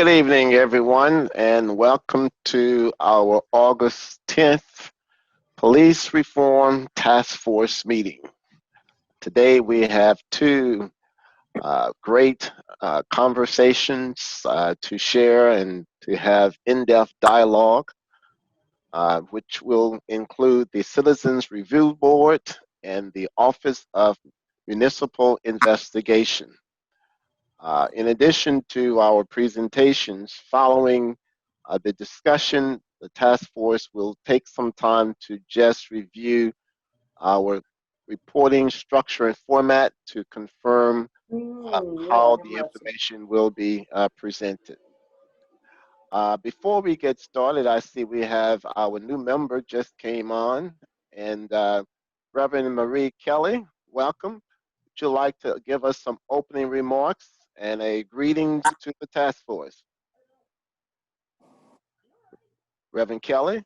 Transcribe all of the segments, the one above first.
Good evening, everyone, and welcome to our August 10th Police Reform Task Force meeting. Today we have two great conversations to share and to have in-depth dialogue, which will include the Citizens Review Board and the Office of Municipal Investigation. In addition to our presentations, following the discussion, the task force will take some time to just review our reporting structure and format to confirm how the information will be presented. Before we get started, I see we have our new member just came on, and Reverend Marie Kelly, welcome. Would you like to give us some opening remarks and a greetings to the task force? Reverend Kelly?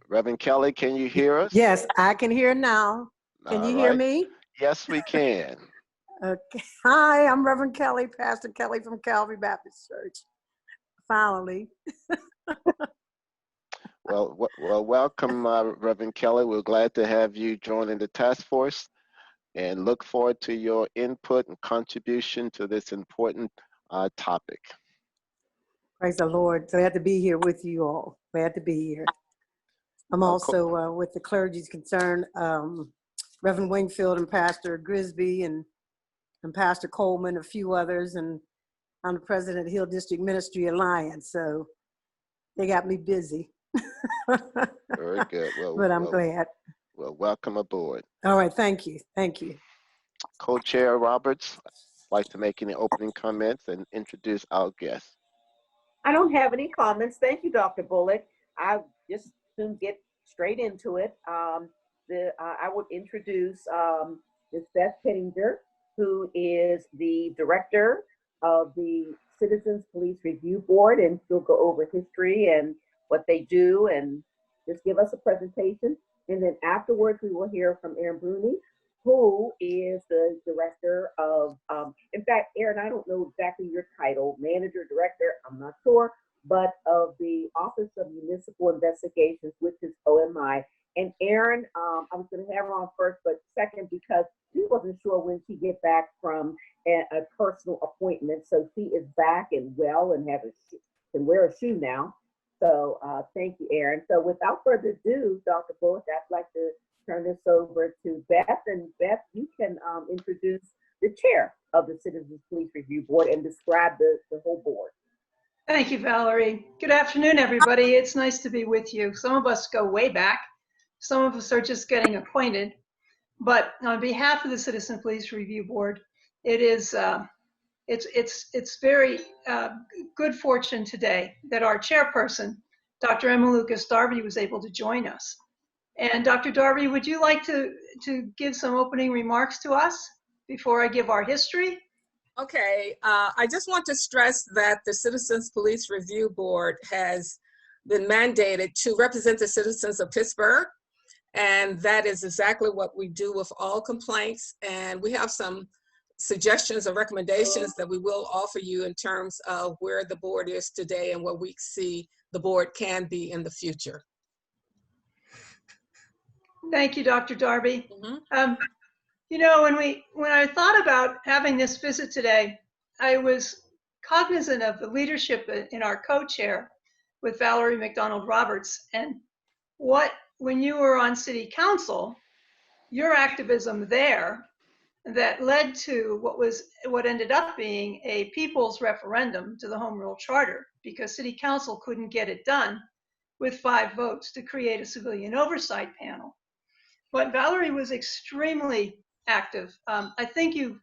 Reverend Kelly, can you hear us? Yes, I can hear now. Can you hear me? Yes, we can. Okay. Hi, I'm Reverend Kelly, Pastor Kelly from Calvary Baptist Church. Finally. Well, welcome, Reverend Kelly. We're glad to have you joining the task force and look forward to your input and contribution to this important topic. Praise the Lord. Glad to be here with you all. Glad to be here. I'm also with the clergy's concern, Reverend Wingfield and Pastor Grisby and Pastor Coleman, a few others, and I'm the president of Hill District Ministry Alliance, so they got me busy. Very good. But I'm glad. Well, welcome aboard. All right, thank you. Thank you. Co-Chair Roberts, I'd like to make any opening comments and introduce our guest. I don't have any comments. Thank you, Dr. Bullock. I just soon get straight into it. I would introduce Ms. Beth Pettinger, who is the director of the Citizens Police Review Board, and she'll go over history and what they do and just give us a presentation. And then afterwards, we will hear from Aaron Bruni, who is the director of, in fact, Aaron, I don't know exactly your title, manager, director, I'm not sure, but of the Office of Municipal Investigations, which is OMI. And Aaron, I was going to have her on first, but second, because she wasn't sure when she'd get back from a personal appointment. So she is back and well and can wear a shoe now. So thank you, Aaron. So without further ado, Dr. Bullock, I'd like to turn this over to Beth. And Beth, you can introduce the chair of the Citizens Police Review Board and describe the whole board. Thank you, Valerie. Good afternoon, everybody. It's nice to be with you. Some of us go way back. Some of us are just getting acquainted. But on behalf of the Citizen Police Review Board, it is it's very good fortune today that our chairperson, Dr. Emma Lucas Darby, was able to join us. And Dr. Darby, would you like to give some opening remarks to us before I give our history? Okay, I just want to stress that the Citizens Police Review Board has been mandated to represent the citizens of Pittsburgh, and that is exactly what we do with all complaints. And we have some suggestions or recommendations that we will offer you in terms of where the board is today and where we see the board can be in the future. Thank you, Dr. Darby. You know, when I thought about having this visit today, I was cognizant of the leadership in our co-chair with Valerie McDonald Roberts, and when you were on city council, your activism there that led to what ended up being a people's referendum to the Home Rule Charter, because city council couldn't get it done with 5 votes to create a civilian oversight panel. But Valerie was extremely active. I think you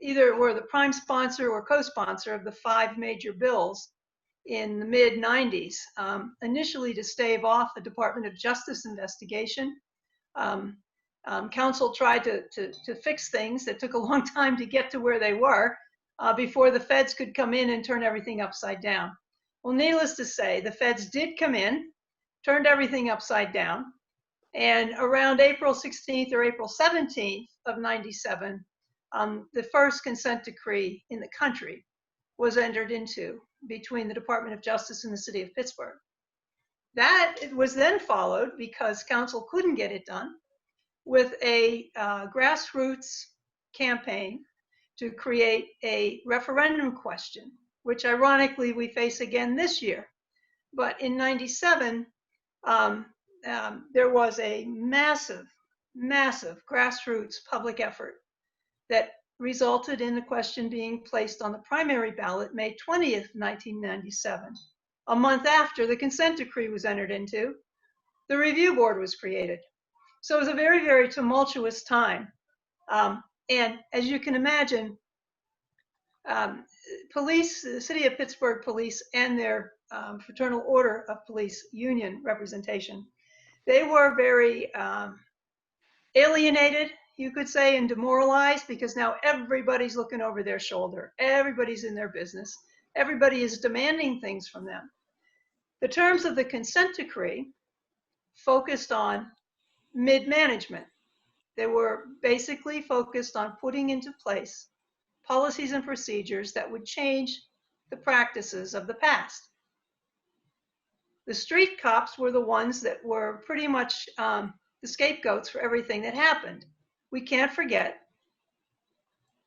either were the prime sponsor or co-sponsor of the 5 major bills in the mid-90s, initially to stave off the Department of Justice investigation. Council tried to fix things that took a long time to get to where they were before the feds could come in and turn everything upside down. Well, needless to say, the feds did come in, turned everything upside down, and around April 16th or April 17th of 97, the first consent decree in the country was entered into between the Department of Justice and the city of Pittsburgh. That was then followed, because council couldn't get it done, with a grassroots campaign to create a referendum question, which ironically we face again this year. But in '97, there was a massive grassroots public effort that resulted in the question being placed on the primary ballot May 20th, 1997. A month after the consent decree was entered into, the review board was created. So it was a very, very tumultuous time. And as you can imagine, police, the city of Pittsburgh police and their Fraternal Order of Police union representation, they were very alienated, you could say, and demoralized, because now everybody's looking over their shoulder. Everybody's in their business. Everybody is demanding things from them. The terms of the consent decree focused on mid-management. They were basically focused on putting into place policies and procedures that would change the practices of the past. The street cops were the ones that were pretty much the scapegoats for everything that happened. We can't forget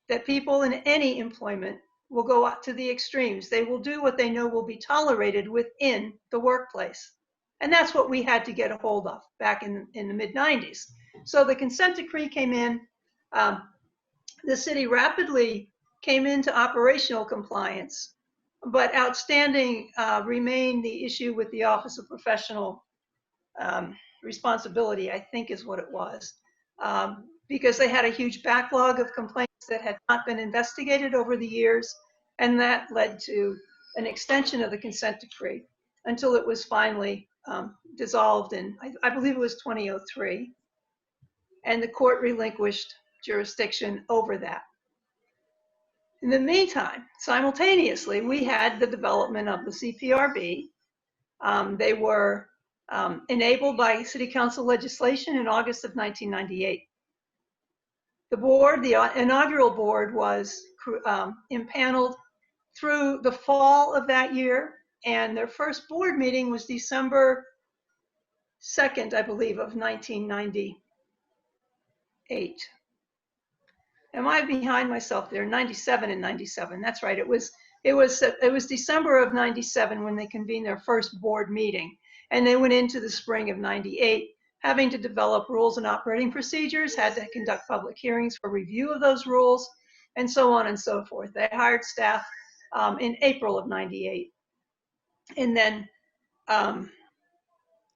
that people in any employment will go out to the extremes. They will do what they know will be tolerated within the workplace. And that's what we had to get a hold of back in the mid-90s. So the consent decree came in. The city rapidly came into operational compliance, but outstanding remained the issue with the Office of Professional Responsibility, I think is what it was, because they had a huge backlog of complaints that had not been investigated over the years, and that led to an extension of the consent decree until it was finally dissolved in, I believe it was 2003, and the court relinquished jurisdiction over that. In the meantime, simultaneously, we had the development of the CPRB. They were enabled by City Council legislation in August of 1998. The board, the inaugural board, was impaneled through the fall of that year, and their first board meeting was December 2nd, I believe, of 1998. Am I behind myself there? 97 and 97. That's right. It was December of 97 when they convened their first board meeting, and they went into the spring of 98, having to develop rules and operating procedures, had to conduct public hearings for review of those rules, and so on and so forth. They hired staff in April of 98, and then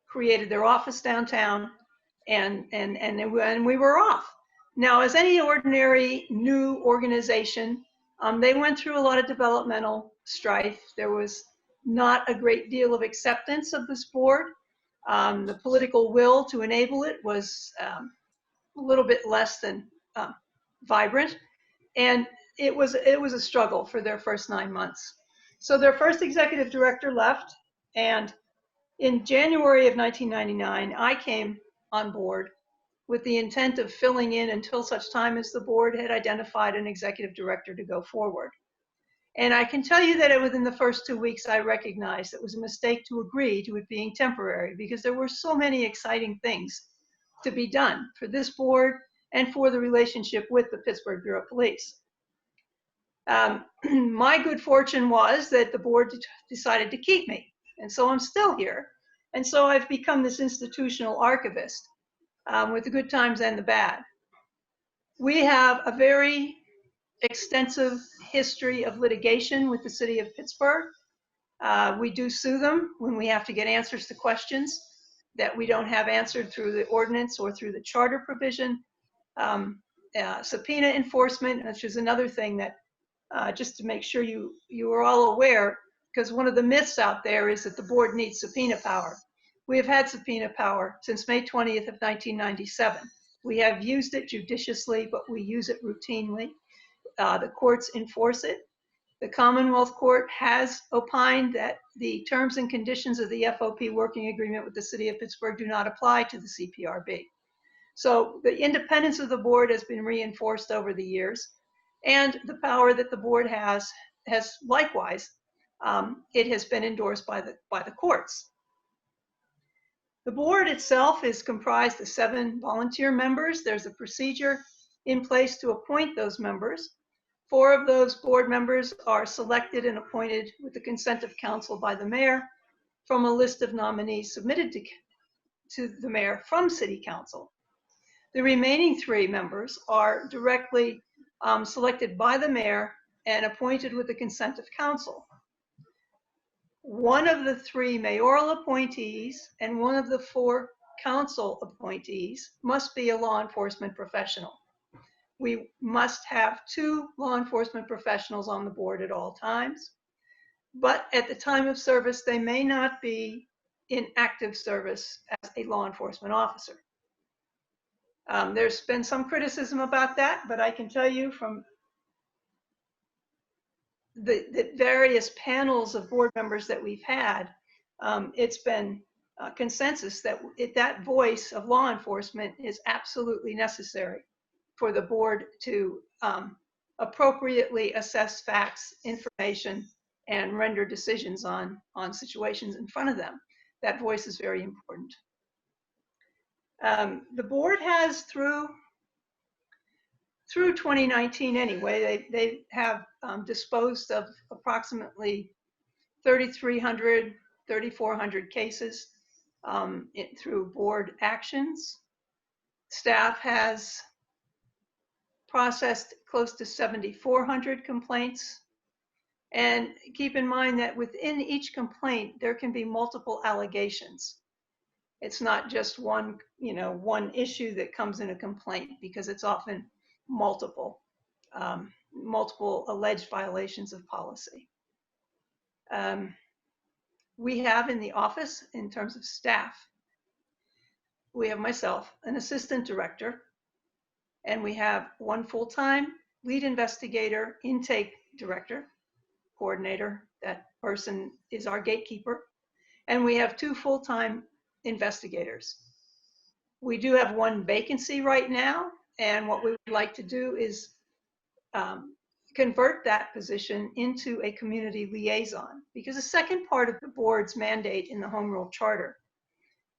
created their office downtown, and we were off. Now, as any ordinary new organization, they went through a lot of developmental strife. There was not a great deal of acceptance of this board. The political will to enable it was a little bit less than vibrant, and it was a struggle for their first 9 months. So their first executive director left, and in January of 1999, I came on board with the intent of filling in until such time as the board had identified an executive director to go forward. And I can tell you that within the first 2 weeks, I recognized it was a mistake to agree to it being temporary, because there were so many exciting things to be done for this board and for the relationship with the Pittsburgh Bureau of Police. My good fortune was that the board decided to keep me, and so I'm still here. And so I've become this institutional archivist with the good times and the bad. We have a very extensive history of litigation with the city of Pittsburgh. We do sue them when we have to get answers to questions that we don't have answered through the ordinance or through the charter provision. Subpoena enforcement, which is another thing that, just to make sure you are all aware, because one of the myths out there is that the board needs subpoena power. We have had subpoena power since May 20th of 1997. We have used it judiciously, but we use it routinely. The courts enforce it. The Commonwealth Court has opined that the terms and conditions of the FOP working agreement with the city of Pittsburgh do not apply to the CPRB. So the independence of the board has been reinforced over the years. And the power that the board has likewise, it has been endorsed by the courts. The board itself is comprised of 7 volunteer members. There's a procedure in place to appoint those members. 4 of those board members are selected and appointed with the consent of council by the mayor from a list of nominees submitted to the mayor from city council. The remaining 3 members are directly selected by the mayor and appointed with the consent of council. One of the 3 mayoral appointees and one of the 4 council appointees must be a law enforcement professional. We must have 2 law enforcement professionals on the board at all times, but at the time of service, they may not be in active service as a law enforcement officer. There's been some criticism about that, but I can tell you from the various panels of board members that we've had, it's been consensus that that voice of law enforcement is absolutely necessary for the board to appropriately assess facts, information, and render decisions on situations in front of them. That voice is very important. The board has through 2019 anyway, they have disposed of approximately 3,300, 3,400 cases through board actions. Staff has processed close to 7,400 complaints. And keep in mind that within each complaint, there can be multiple allegations. It's not just one issue that comes in a complaint, because it's often multiple alleged violations of policy. We have in the office, in terms of staff, we have myself, an assistant director, and we have 1 full-time lead investigator, intake director, coordinator. That person is our gatekeeper. And we have 2 full-time investigators. We do have 1 vacancy right now, and what we would like to do is convert that position into a community liaison, because the second part of the board's mandate in the Home Rule Charter,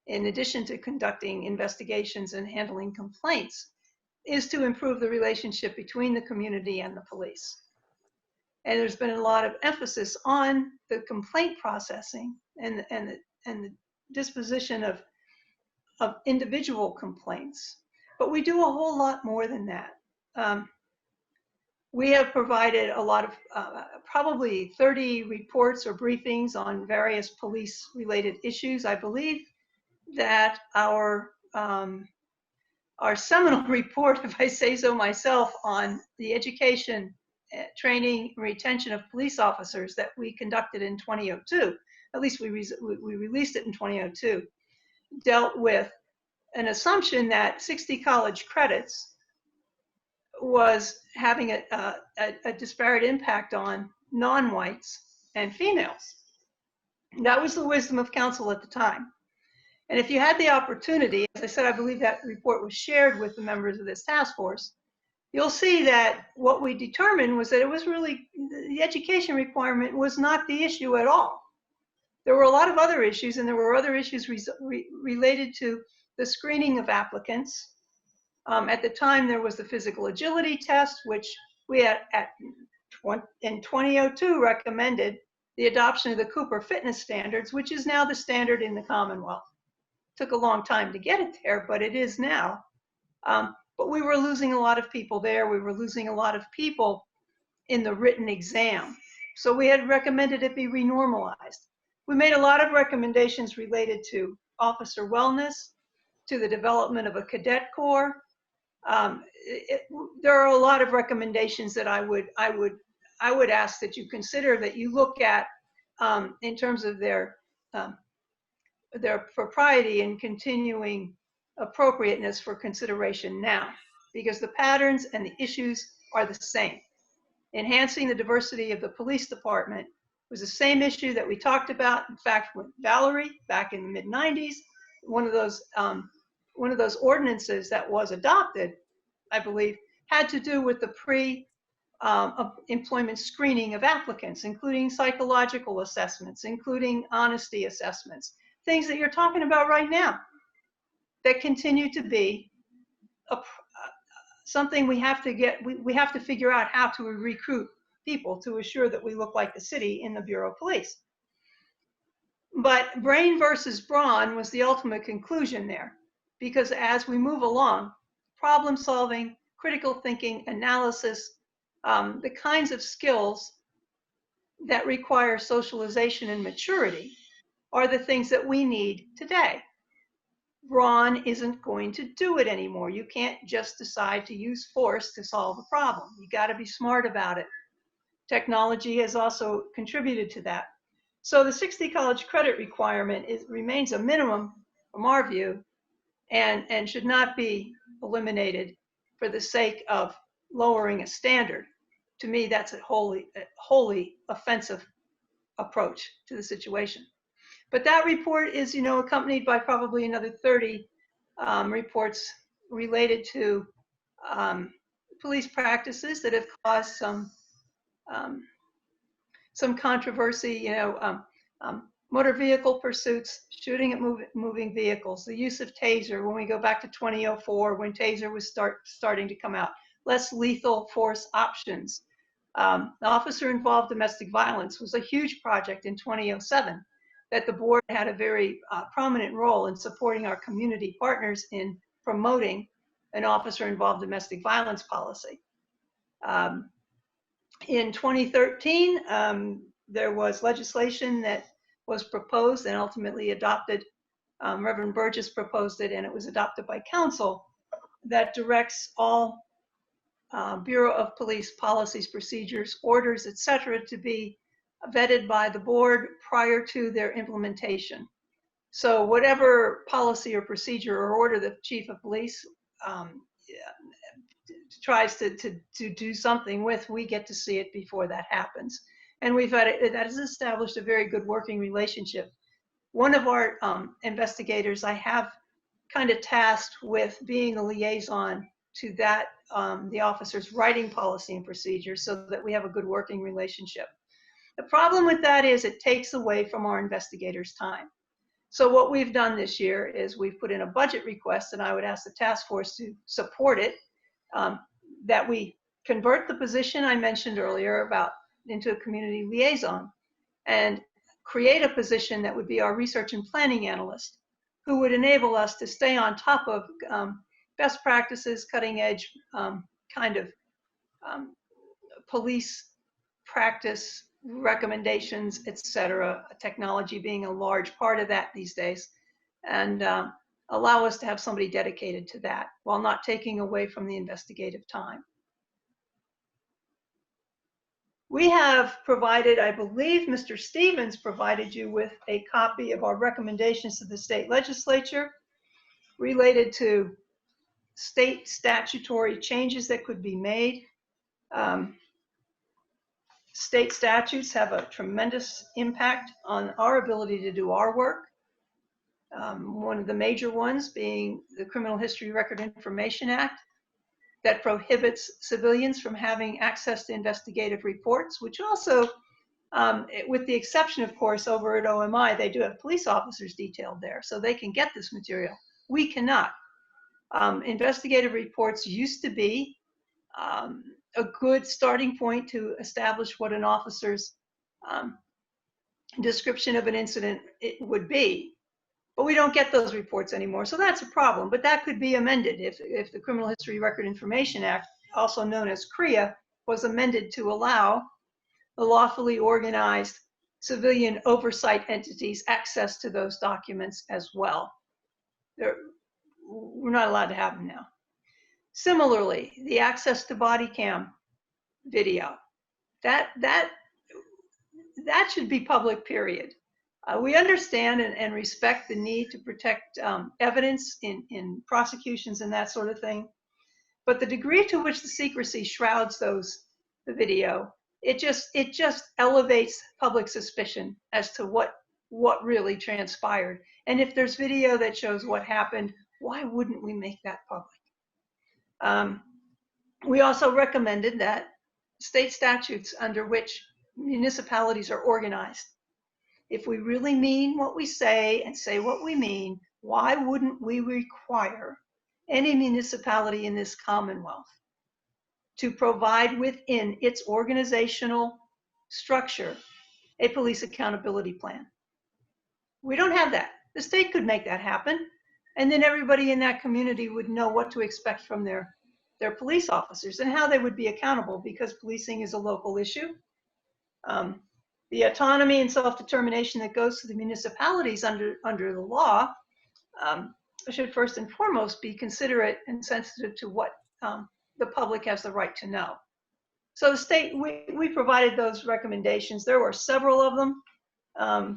in addition to conducting investigations and handling complaints, is to improve the relationship between the community and the police. And there's been a lot of emphasis on the complaint processing and the disposition of individual complaints. But we do a whole lot more than that. We have provided a lot of, probably 30 reports or briefings on various police-related issues. I believe that our seminal report, if I say so myself, on the education, training, and retention of police officers that we conducted in 2002, at least we released it in 2002, dealt with an assumption that 60 college credits was having a disparate impact on non-whites and females. That was the wisdom of counsel at the time. And if you had the opportunity, as I said, I believe that report was shared with the members of this task force, you'll see that what we determined was that it was really, the education requirement was not the issue at all. There were a lot of other issues, and there were other issues related to the screening of applicants. At the time, there was the physical agility test, which we had in 2002 recommended the adoption of the Cooper fitness standards, which is now the standard in the Commonwealth. Took a long time to get it there, but it is now. But we were losing a lot of people there. We were losing a lot of people in the written exam. So we had recommended it be renormalized. We made a lot of recommendations related to officer wellness, to the development of a cadet corps. There are a lot of recommendations that I would ask that you consider, that you look at in terms of their propriety and continuing appropriateness for consideration now, because the patterns and the issues are the same. Enhancing the diversity of the police department was the same issue that we talked about. In fact, with Valerie back in the mid-90s, one of those ordinances that was adopted, I believe, had to do with the of employment screening of applicants, including psychological assessments, including honesty assessments, things that you're talking about right now that continue to be something we have to get, we have to figure out how to recruit people to assure that we look like the city in the Bureau of Police. But brain versus brawn was the ultimate conclusion there, because as we move along, problem solving, critical thinking, analysis, the kinds of skills that require socialization and maturity are the things that we need today. Brawn isn't going to do it anymore. You can't just decide to use force to solve a problem. You got to be smart about it. Technology has also contributed to that. So the 60 college credit requirement remains a minimum from our view, and should not be eliminated for the sake of lowering a standard. To me, that's a wholly offensive approach to the situation. But that report is, accompanied by probably another 30 reports related to police practices that have caused some controversy. Motor vehicle pursuits, shooting at moving vehicles, the use of taser when we go back to 2004, when taser was starting to come out, less lethal force options. The officer-involved domestic violence was a huge project in 2007 that the board had a very prominent role in supporting our community partners in promoting an officer-involved domestic violence policy. In 2013, there was legislation that was proposed and ultimately adopted. Reverend Burgess proposed it, and it was adopted by council, that directs all Bureau of Police policies, procedures, orders, etc., to be vetted by the board prior to their implementation. So whatever policy or procedure or order the chief of police tries to do something with, we get to see it before that happens. And that has established a very good working relationship. One of our investigators I have kind of tasked with being a liaison to that, the officers writing policy and procedures, so that we have a good working relationship. The problem with that is it takes away from our investigators' time. So what we've done this year is we've put in a budget request, and I would ask the task force to support it, that we convert the position I mentioned earlier into a community liaison, and create a position that would be our research and planning analyst, who would enable us to stay on top of best practices, cutting edge police practice recommendations, etc., technology being a large part of that these days, and allow us to have somebody dedicated to that while not taking away from the investigative time. We have provided, I believe Mr. Stevens provided you with a copy of our recommendations to the state legislature related to state statutory changes that could be made. State statutes have a tremendous impact on our ability to do our work. One of the major ones being the Criminal History Record Information Act, that prohibits civilians from having access to investigative reports, which also, with the exception, of course, over at OMI, they do have police officers detailed there, so they can get this material. We cannot. Investigative reports used to be a good starting point to establish what an officer's description of an incident would be. But we don't get those reports anymore, so that's a problem. But that could be amended if the Criminal History Record Information Act, also known as CREA, was amended to allow the lawfully organized civilian oversight entities access to those documents as well. We're not allowed to have them now. Similarly, the access to body cam video, that should be public, period. We understand and respect the need to protect evidence in prosecutions and that sort of thing, but the degree to which the secrecy shrouds the video, it just elevates public suspicion as to what really transpired. And if there's video that shows what happened, why wouldn't we make that public? We also recommended that state statutes under which municipalities are organized. If we really mean what we say and say what we mean, why wouldn't we require any municipality in this Commonwealth to provide within its organizational structure a police accountability plan? We don't have that. The state could make that happen, and then everybody in that community would know what to expect from their police officers and how they would be accountable, because policing is a local issue. The autonomy and self-determination that goes to the municipalities under the law should first and foremost be considerate and sensitive to what the public has the right to know. So the state, we provided those recommendations. There were several of them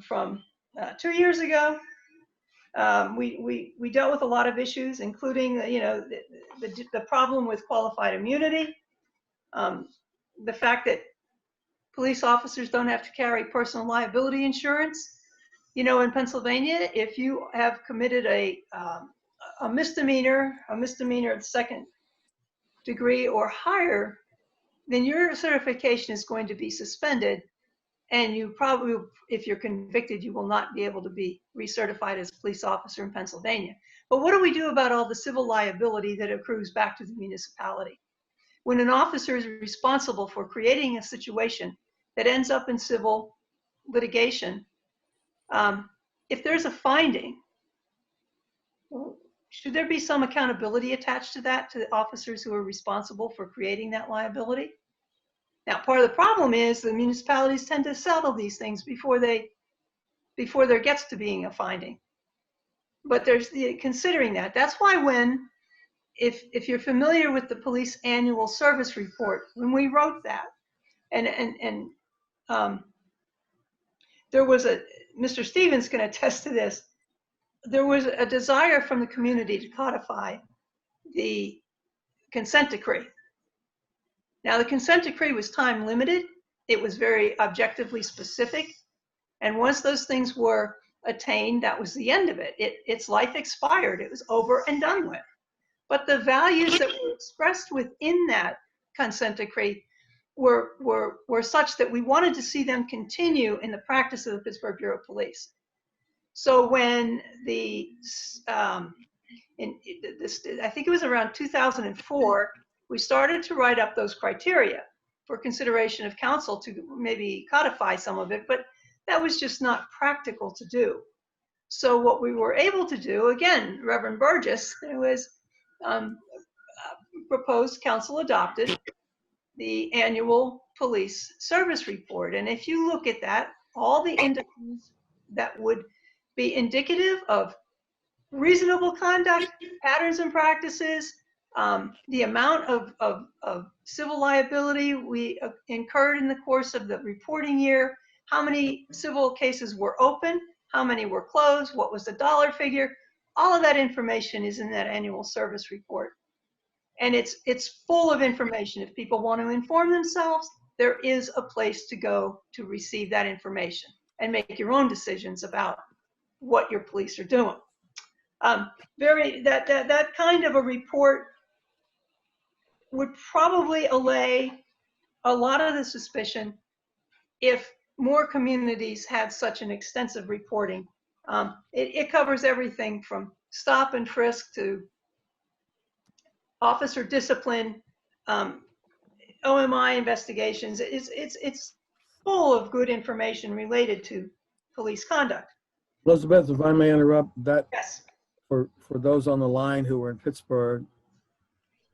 from 2 years ago. We dealt with a lot of issues, including the problem with qualified immunity, the fact that police officers don't have to carry personal liability insurance. In Pennsylvania, if you have committed a misdemeanor of the second degree or higher, then your certification is going to be suspended, and you probably, if you're convicted, you will not be able to be recertified as a police officer in Pennsylvania. But what do we do about all the civil liability that accrues back to the municipality? When an officer is responsible for creating a situation that ends up in civil litigation, if there's a finding, should there be some accountability attached to that, to the officers who are responsible for creating that liability? Now, part of the problem is the municipalities tend to settle these things before there gets to being a finding. But there's considering that. That's why if you're familiar with the police annual service report, when we wrote that, and there was Mr. Stevens can attest to this, there was a desire from the community to codify the consent decree. Now, the consent decree was time limited. It was very objectively specific. And once those things were attained, that was the end of it. Its life expired. It was over and done with. But the values that were expressed within that consent decree were such that we wanted to see them continue in the practice of the Pittsburgh Bureau of Police. So when I think it was around 2004, we started to write up those criteria for consideration of council to maybe codify some of it, but that was just not practical to do. So what we were able to do, again, Reverend Burgess, it was proposed, council adopted the annual police service report. And if you look at that, all the indices that would be indicative of reasonable conduct, patterns and practices, the amount of civil liability we incurred in the course of the reporting year, how many civil cases were open, how many were closed, what was the dollar figure, all of that information is in that annual service report. And it's full of information. If people want to inform themselves, there is a place to go to receive that information and make your own decisions about what your police are doing. That kind of a report would probably allay a lot of the suspicion if more communities had such an extensive reporting. It covers everything from stop and frisk to officer discipline, OMI investigations. It's full of good information related to police conduct. Elizabeth, if I may interrupt, that Yes. for those on the line who were in Pittsburgh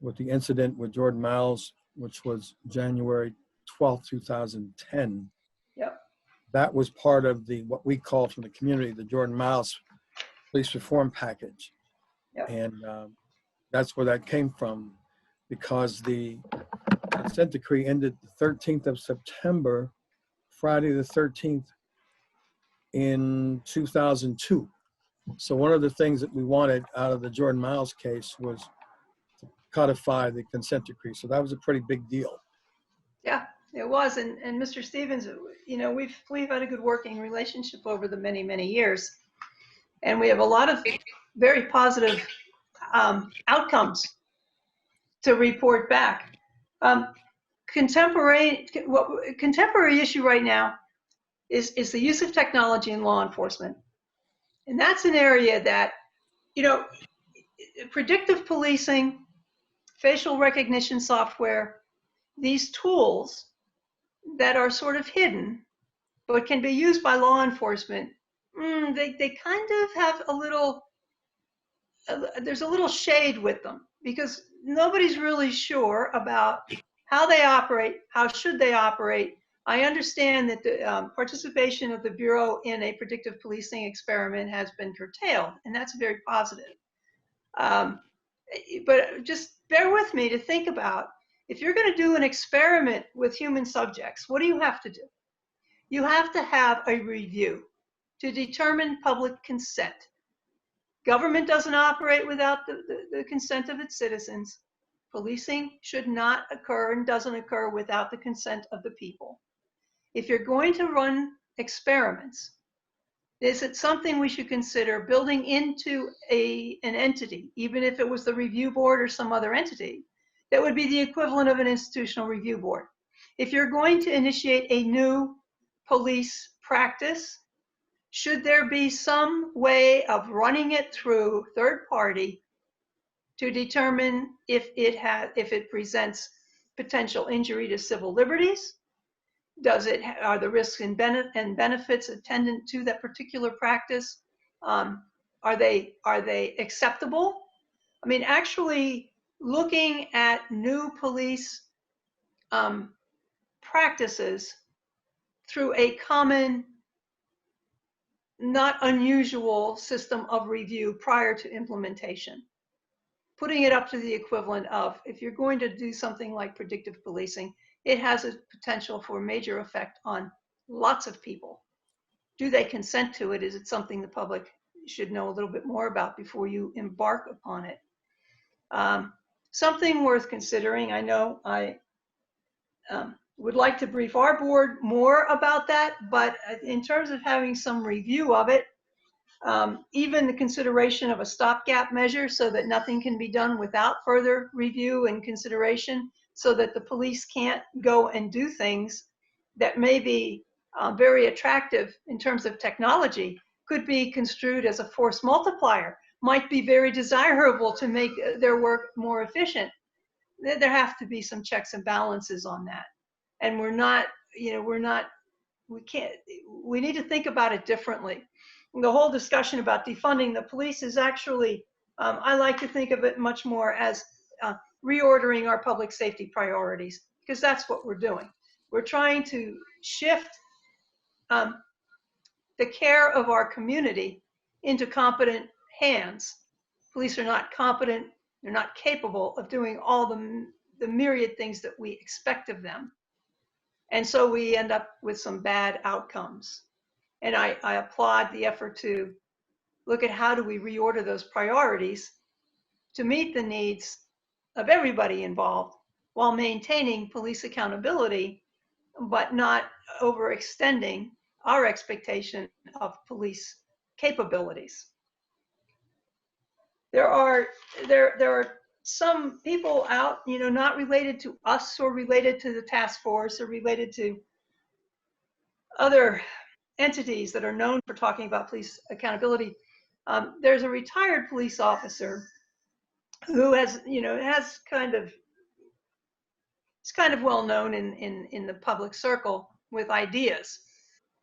with the incident with Jordan Miles, which was January 12th, 2010. Yep. That was part of what we call from the community, the Jordan Miles police reform package. Yep. And that's where that came from, because the consent decree ended the 13th of September, Friday the 13th in 2002. So one of the things that we wanted out of the Jordan Miles case was to codify the consent decree. So that was a pretty big deal. Yeah, it was. And Mr. Stevens, we've had a good working relationship over the many, many years. And we have a lot of very positive outcomes to report back. contemporary issue right now is the use of technology in law enforcement. And that's an area that, you know, predictive policing, facial recognition software, these tools that are sort of hidden, but can be used by law enforcement, they kind of have a little, there's a little shade with them because nobody's really sure about how they operate, how should they operate. I understand that the participation of the Bureau in a predictive policing experiment has been curtailed, and that's very positive. But just bear with me to think about, if you're going to do an experiment with human subjects, what do you have to do? You have to have a review to determine public consent. Government doesn't operate without the consent of its citizens. Policing should not occur and doesn't occur without the consent of the people. If you're going to run experiments, is it something we should consider building into an entity, even if it was the review board or some other entity, that would be the equivalent of an institutional review board? If you're going to initiate a new police practice, should there be some way of running it through third party to determine if it presents potential injury to civil liberties? Are the risks and benefits attendant to that particular practice, are they acceptable? I mean, actually looking at new police practices through a common, not unusual system of review prior to implementation. Putting it up to the equivalent of, if you're going to do something like predictive policing, it has a potential for a major effect on lots of people. Do they consent to it? Is it something the public should know a little bit more about before you embark upon it? Something worth considering. I know I would like to brief our board more about that, but in terms of having some review of it, even the consideration of a stopgap measure so that nothing can be done without further review and consideration, so that the police can't go and do things that may be very attractive in terms of technology, could be construed as a force multiplier, might be very desirable to make their work more efficient. There have to be some checks and balances on that. And we need to think about it differently. The whole discussion about defunding the police is actually, I like to think of it much more as reordering our public safety priorities, because that's what we're doing. We're trying to shift the care of our community into competent hands. Police are not competent, they're not capable of doing all the myriad things that we expect of them. And so we end up with some bad outcomes. And I applaud the effort to look at how do we reorder those priorities to meet the needs of everybody involved while maintaining police accountability, but not overextending our expectation of police capabilities. There are some people out, not related to us or related to the task force or related to other entities that are known for talking about police accountability. There's a retired police officer who has kind of well known in the public circle with ideas.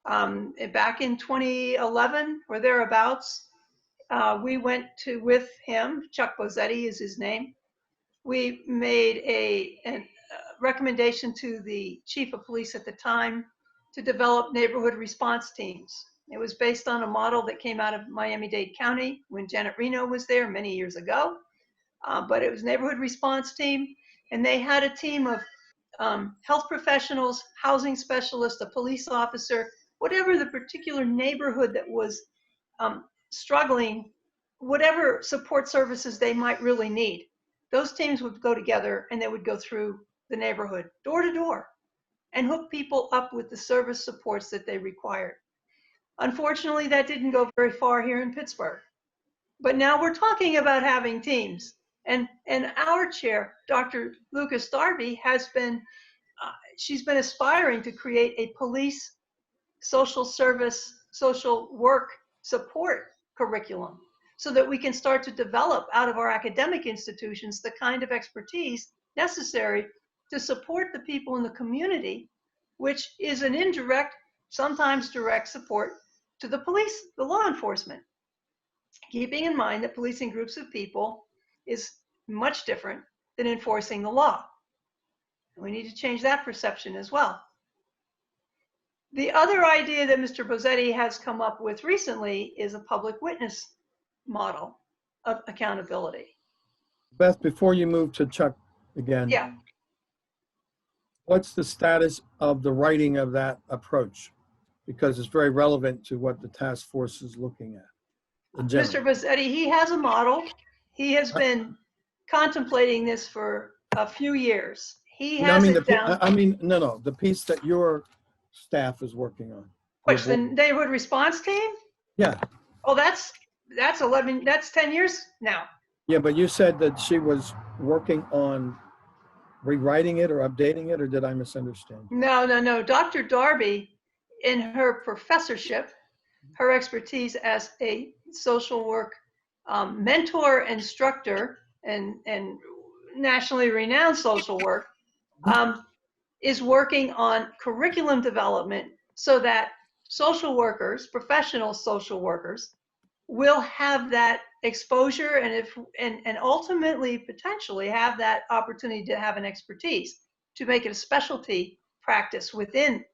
Back in 2011 or thereabouts, we went with him, Chuck Bozzetti is his name. We made a recommendation to the chief of police at the time to develop neighborhood response teams. It was based on a model that came out of Miami-Dade County when Janet Reno was there many years ago. But it was neighborhood response team, and they had a team of health professionals, housing specialists, a police officer, whatever the particular neighborhood that was struggling, whatever support services they might really need. Those teams would go together and they would go through the neighborhood, door to door, and hook people up with the service supports that they required. Unfortunately, that didn't go very far here in Pittsburgh. But now we're talking about having teams. And our chair, Dr. Lucas Darby, has been she's been aspiring to create a police social service, social work support curriculum so that we can start to develop out of our academic institutions the kind of expertise necessary to support the people in the community, which is an indirect, sometimes direct support to the police, the law enforcement. Keeping in mind that policing groups of people is much different than enforcing the law. We need to change that perception as well. The other idea that Mr. Bozzetti has come up with recently is a public witness model of accountability. Beth, before you move to Chuck again, Yeah. what's the status of the writing of that approach? Because it's very relevant to what the task force is looking at. Mr. Bozzetti, he has a model. He has been contemplating this for a few years. He has it down. No, the piece that your staff is working on. Which, the neighborhood response team? Yeah. Oh, that's 10 years now. Yeah, but you said that she was working on rewriting it or updating it, or did I misunderstand? No. Dr. Darby, in her professorship, her expertise as a social work mentor, instructor, and nationally renowned social work, is working on curriculum development so that social workers, professional social workers, will have that exposure and ultimately potentially have that opportunity to have an expertise to make it a specialty practice within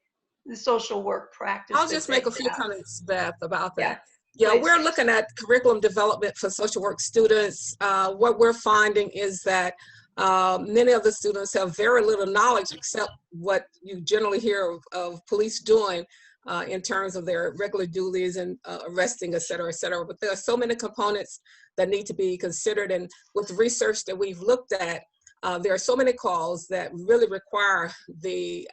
the social work practice. I'll just make a few comments, Beth, about that. Yeah, we're looking at curriculum development for social work students. What we're finding is that many of the students have very little knowledge except what you generally hear of police doing in terms of their regular duties and arresting, et cetera, et cetera. But there are so many components that need to be considered. And with the research that we've looked at, there are so many calls that really require the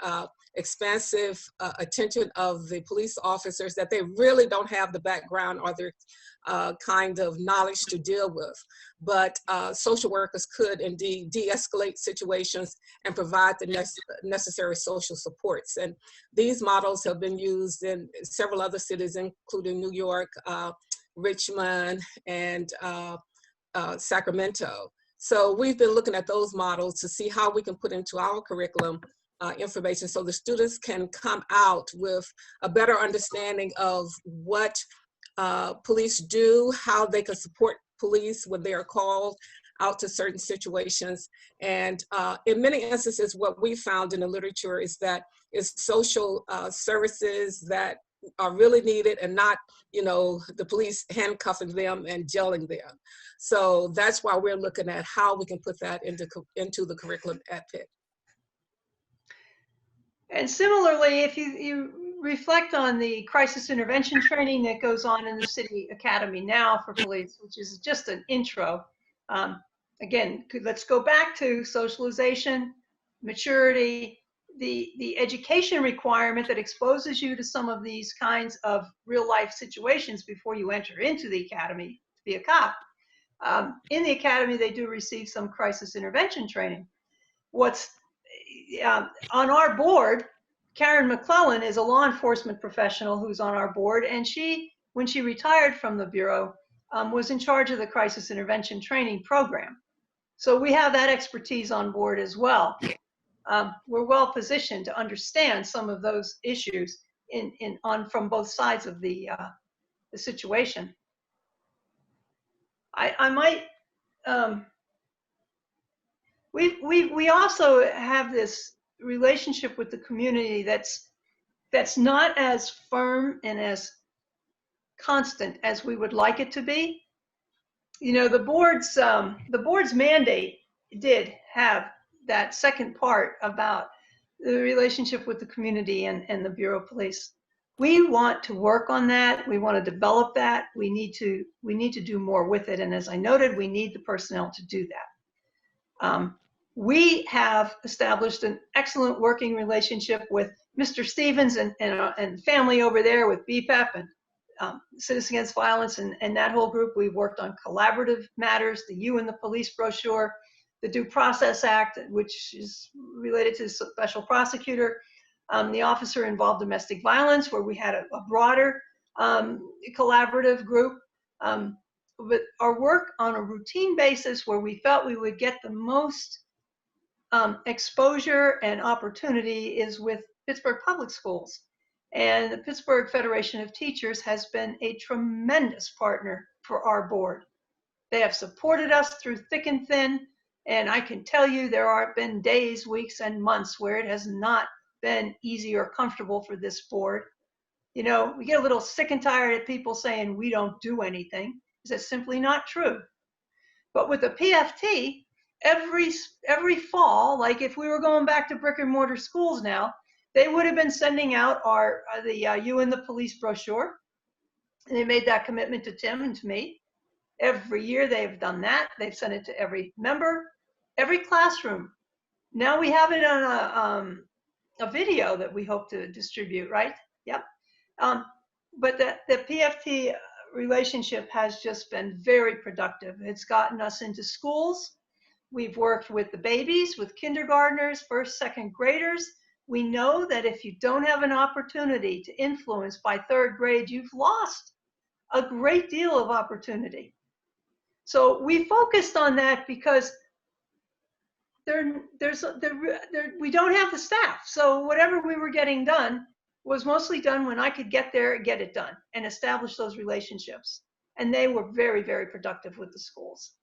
expansive attention of the police officers that they really don't have the background or the kind of knowledge to deal with. But social workers could indeed de-escalate situations and provide the necessary social supports. And these models have been used in several other cities, including New York, Richmond, and Sacramento. So we've been looking at those models to see how we can put into our curriculum information so the students can come out with a better understanding of what police do, how they can support police when they are called out to certain situations. And in many instances, what we found in the literature is that it's social services that are really needed and not, the police handcuffing them and jailing them. So that's why we're looking at how we can put that into the curriculum at Pitt. And similarly, if you reflect on the crisis intervention training that goes on in the City Academy now for police, which is just an intro. Again, let's go back to socialization, maturity, the education requirement that exposes you to some of these kinds of real life situations before you enter into the academy to be a cop. In the academy, they do receive some crisis intervention training. On our board, Karen McClellan is a law enforcement professional who's on our board, and she, when she retired from the Bureau, was in charge of the crisis intervention training program. So we have that expertise on board as well. We're well positioned to understand some of those issues from both sides of the situation. I might. We also have this relationship with the community that's not as firm and as constant as we would like it to be. The board's mandate did have that second part about the relationship with the community and the Bureau of Police. We want to work on that. We want to develop that. We need to do more with it. And as I noted, we need the personnel to do that. We have established an excellent working relationship with Mr. Stevens and family over there with BPEP and Citizens Against Violence and that whole group. We've worked on collaborative matters, the You and the Police brochure. the Due Process Act, which is related to the special prosecutor, the Officer Involved Domestic Violence, where we had a broader collaborative group. But our work on a routine basis where we felt we would get the most exposure and opportunity is with Pittsburgh Public Schools. And the Pittsburgh Federation of Teachers has been a tremendous partner for our board. They have supported us through thick and thin. And I can tell you there have been days, weeks, and months where it has not been easy or comfortable for this board. You know, we get a little sick and tired of people saying we don't do anything. It's simply not true. But with the PFT, every fall, like if we were going back to brick and mortar schools now, they would have been sending out our You and the Police brochure. And they made that commitment to Tim and to me. Every year they've done that. They've sent it to every member, every classroom. Now we have it on a video that we hope to distribute, right? Yep. But the PFT relationship has just been very productive. It's gotten us into schools. We've worked with the babies, with kindergartners, first, second graders. We know that if you don't have an opportunity to influence by third grade, you've lost a great deal of opportunity. So we focused on that because we don't have the staff. So whatever we were getting done was mostly done when I could get there and get it done and establish those relationships. And they were very, very productive with the schools.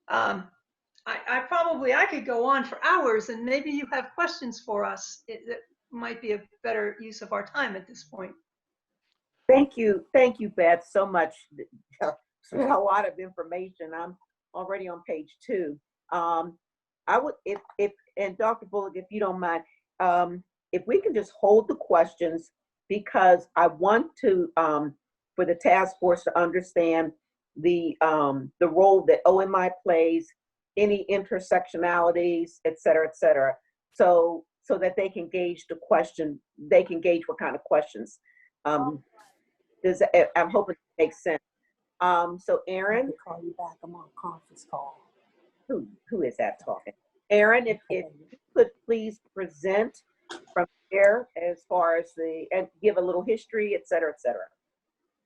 I could go on for hours, and maybe you have questions for us. It might be a better use of our time at this point. Thank you, Beth, so much. A lot of information. I'm already on page 2. I would, and Dr. Bullock, if you don't mind, if we can just hold the questions, because I want to, for the task force to understand the role that OMI plays, any intersectionalities, et cetera, so that they can gauge the question, they can gauge what kind of questions. I'm hoping it makes sense. So Aaron, I'll call you back. I'm on a conference call. Who is that talking? Aaron, if you could please present from there as far as and give a little history, et cetera, et cetera.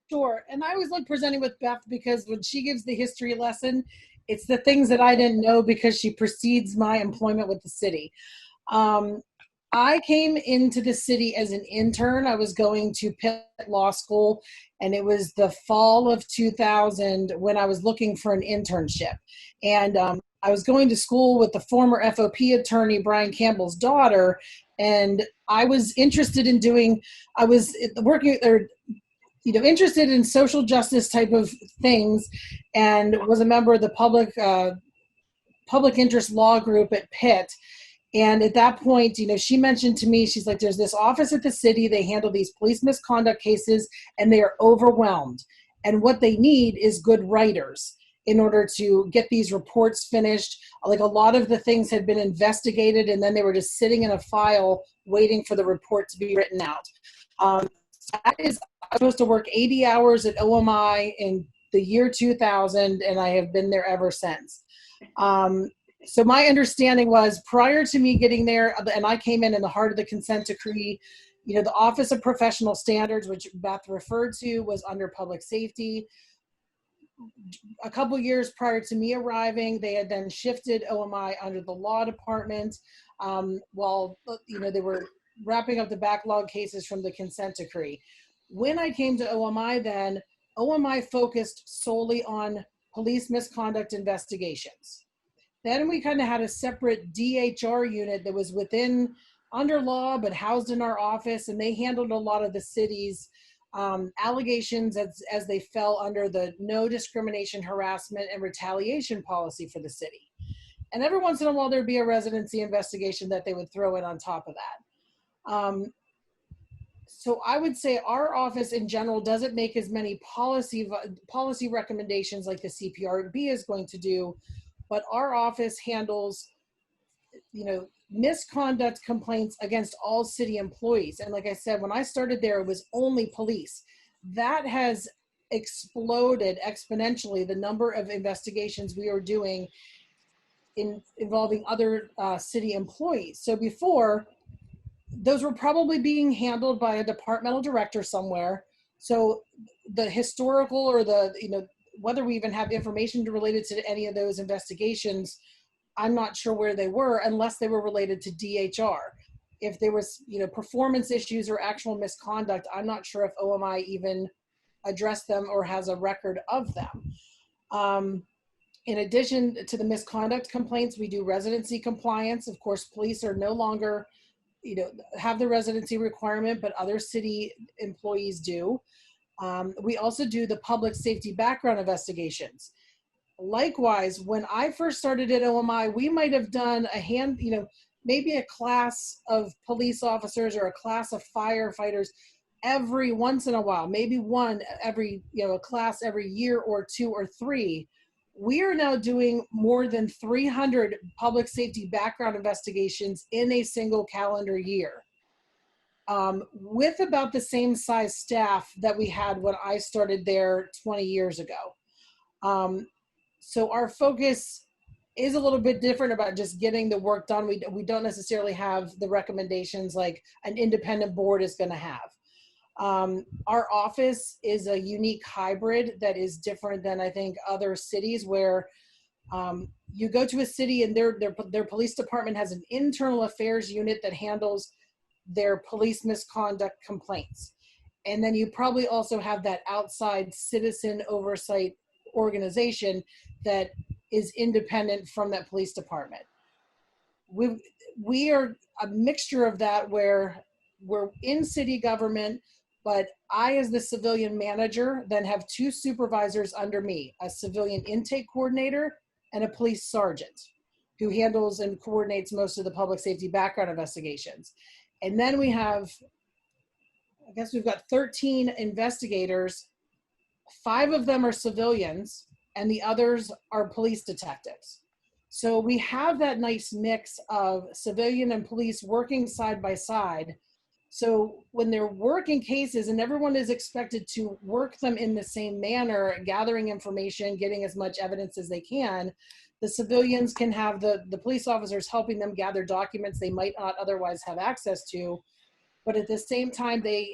Sure. And I always like presenting with Beth because when she gives the history lesson, it's the things that I didn't know because she precedes my employment with the city. I came into the city as an intern. I was going to Pitt Law School, and it was the fall of 2000 when I was looking for an internship. And I was going to school with the former FOP attorney, Brian Campbell's daughter, and I was interested in interested in social justice type of things, and was a member of the public interest law group at Pitt. And at that point, she mentioned to me, she's like, there's this office at the city, they handle these police misconduct cases, and they are overwhelmed. And what they need is good writers in order to get these reports finished. Like, a lot of the things had been investigated, and then they were just sitting in a file waiting for the report to be written out. I was supposed to work 80 hours at OMI in the year 2000, and I have been there ever since. So my understanding was, prior to me getting there, and I came in the heart of the consent decree, the Office of Professional Standards, which Beth referred to, was under public safety. A couple years prior to me arriving, they had then shifted OMI under the law department while they were wrapping up the backlog cases from the consent decree. When I came to OMI then, OMI focused solely on police misconduct investigations. Then we kind of had a separate DHR unit that was under law but housed in our office, and they handled a lot of the city's allegations as they fell under the no discrimination, harassment, and retaliation policy for the city. And every once in a while there'd be a residency investigation that they would throw in on top of that. So I would say our office in general doesn't make as many policy recommendations like the CPRB is going to do, but our office handles, misconduct complaints against all city employees. And like I said, when I started there, it was only police. That has exploded exponentially, the number of investigations we are doing involving other city employees. So before, those were probably being handled by a departmental director somewhere. So the historical or the, whether we even have information related to any of those investigations, I'm not sure where they were unless they were related to DHR. If there was, performance issues or actual misconduct, I'm not sure if OMI even addressed them or has a record of them. In addition to the misconduct complaints, we do residency compliance. Of course, police are no longer, have the residency requirement, but other city employees do. We also do the public safety background investigations. Likewise, when I first started at OMI, we might have done maybe a class of police officers or a class of firefighters every once in a while, maybe one every, a class every year or 2 or 3. We are now doing more than 300 public safety background investigations in a single calendar year, with about the same size staff that we had when I started there 20 years ago. So our focus is a little bit different about just getting the work done. We don't necessarily have the recommendations like an independent board is going to have. Our office is a unique hybrid that is different than I think other cities where you go to a city and their police department has an internal affairs unit that handles their police misconduct complaints. And then you probably also have that outside citizen oversight organization that is independent from that police department. We are a mixture of that where we're in city government, but I, as the civilian manager, then have 2 supervisors under me, a civilian intake coordinator and a police sergeant who handles and coordinates most of the public safety background investigations. And then we have, I guess we've got 13 investigators. 5 of them are civilians and the others are police detectives. So we have that nice mix of civilian and police working side by side. So when they're working cases and everyone is expected to work them in the same manner, gathering information, getting as much evidence as they can, the civilians can have the police officers helping them gather documents they might not otherwise have access to. But at the same time, they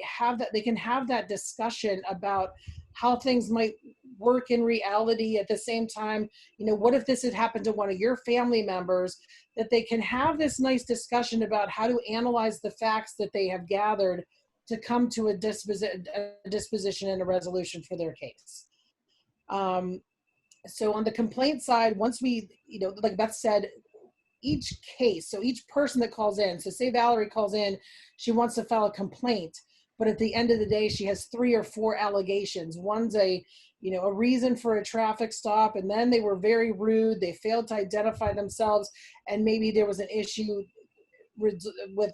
can have that discussion about how things might work in reality. At the same time, what if this had happened to one of your family members, that they can have this nice discussion about how to analyze the facts that they have gathered to come to a disposition and a resolution for their case. So on the complaint side, once we, like Beth said, each case, so each person that calls in, so say Valerie calls in, she wants to file a complaint, but at the end of the day, she has 3 or 4 allegations. One's a reason for a traffic stop, and then they were very rude, they failed to identify themselves, and maybe there was an issue with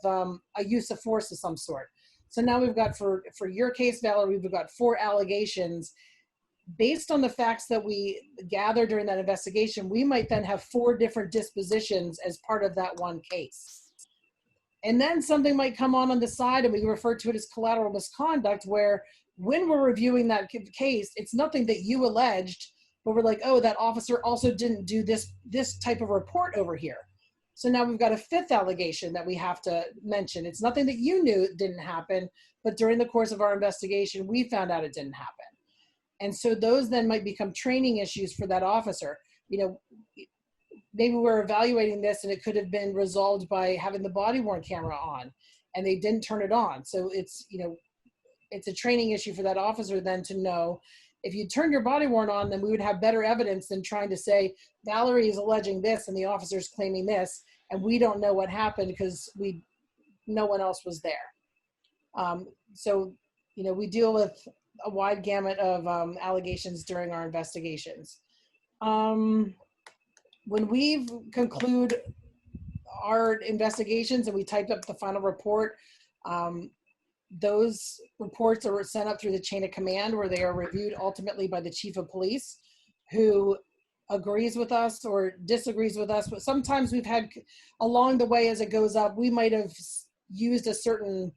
a use of force of some sort. So now we've got, for your case, Valerie, we've got 4 allegations. Based on the facts that we gather during that investigation, we might then have 4 different dispositions as part of that one case. And then something might come on the side, and we refer to it as collateral misconduct, where when we're reviewing that case, it's nothing that you alleged, but we're like, oh, that officer also didn't do this type of report over here. So now we've got a 5th allegation that we have to mention. It's nothing that you knew didn't happen, but during the course of our investigation, we found out it didn't happen. And so those then might become training issues for that officer. Maybe we're evaluating this and it could have been resolved by having the body worn camera on and they didn't turn it on. So it's a training issue for that officer then to know, if you turn your body worn on, then we would have better evidence than trying to say, Valerie is alleging this and the officer's claiming this, and we don't know what happened because no one else was there. So we deal with a wide gamut of allegations during our investigations. When we conclude our investigations and we typed up the final report, those reports are sent up through the chain of command where they are reviewed ultimately by the chief of police, who agrees with us or disagrees with us. But sometimes we've had, along the way as it goes up, we might have used a certain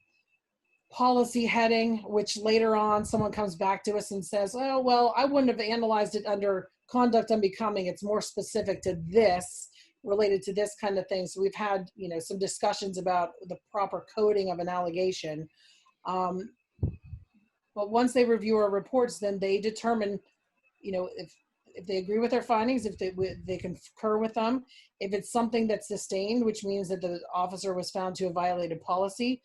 policy heading, which later on someone comes back to us and says, oh, well, I wouldn't have analyzed it under conduct unbecoming. It's more specific to this. related to this kind of thing. So we've had, you know, some discussions about the proper coding of an allegation. But once they review our reports, then they determine, you know, if they agree with their findings, if they concur with them. If it's something that's sustained, which means that the officer was found to have violated policy,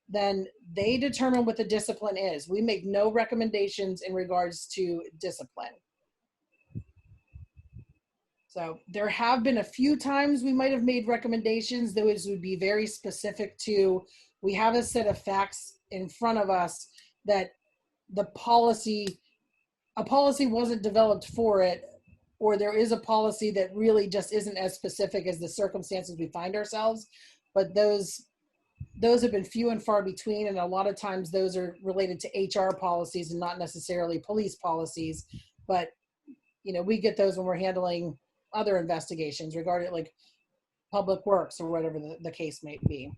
then they determine what the discipline is. We make no recommendations in regards to discipline. So there have been a few times we might have made recommendations. Those would be very specific to, we have a set of facts in front of us that a policy wasn't developed for it, or there is a policy that really just isn't as specific as the circumstances we find ourselves. But those have been few and far between, and a lot of times those are related to HR policies and not necessarily police policies. But, you know, we get those when we're handling other investigations regarding like public works or whatever the case may be.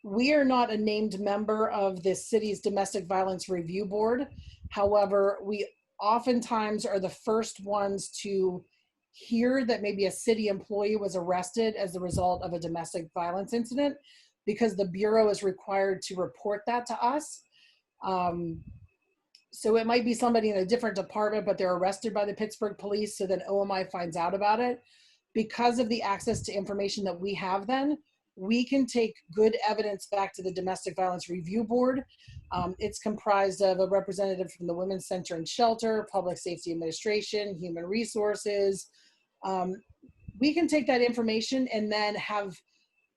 We are not a named member of the city's domestic violence review board. However, we oftentimes are the first ones to hear that maybe a city employee was arrested as a result of a domestic violence incident, because the Bureau is required to report that to us. So it might be somebody in a different department, but they're arrested by the Pittsburgh police, so then OMI finds out about it. Because of the access to information that we have then, we can take good evidence back to the Domestic Violence Review Board. It's comprised of a representative from the Women's Center and Shelter, Public Safety Administration, Human Resources. We can take that information and then have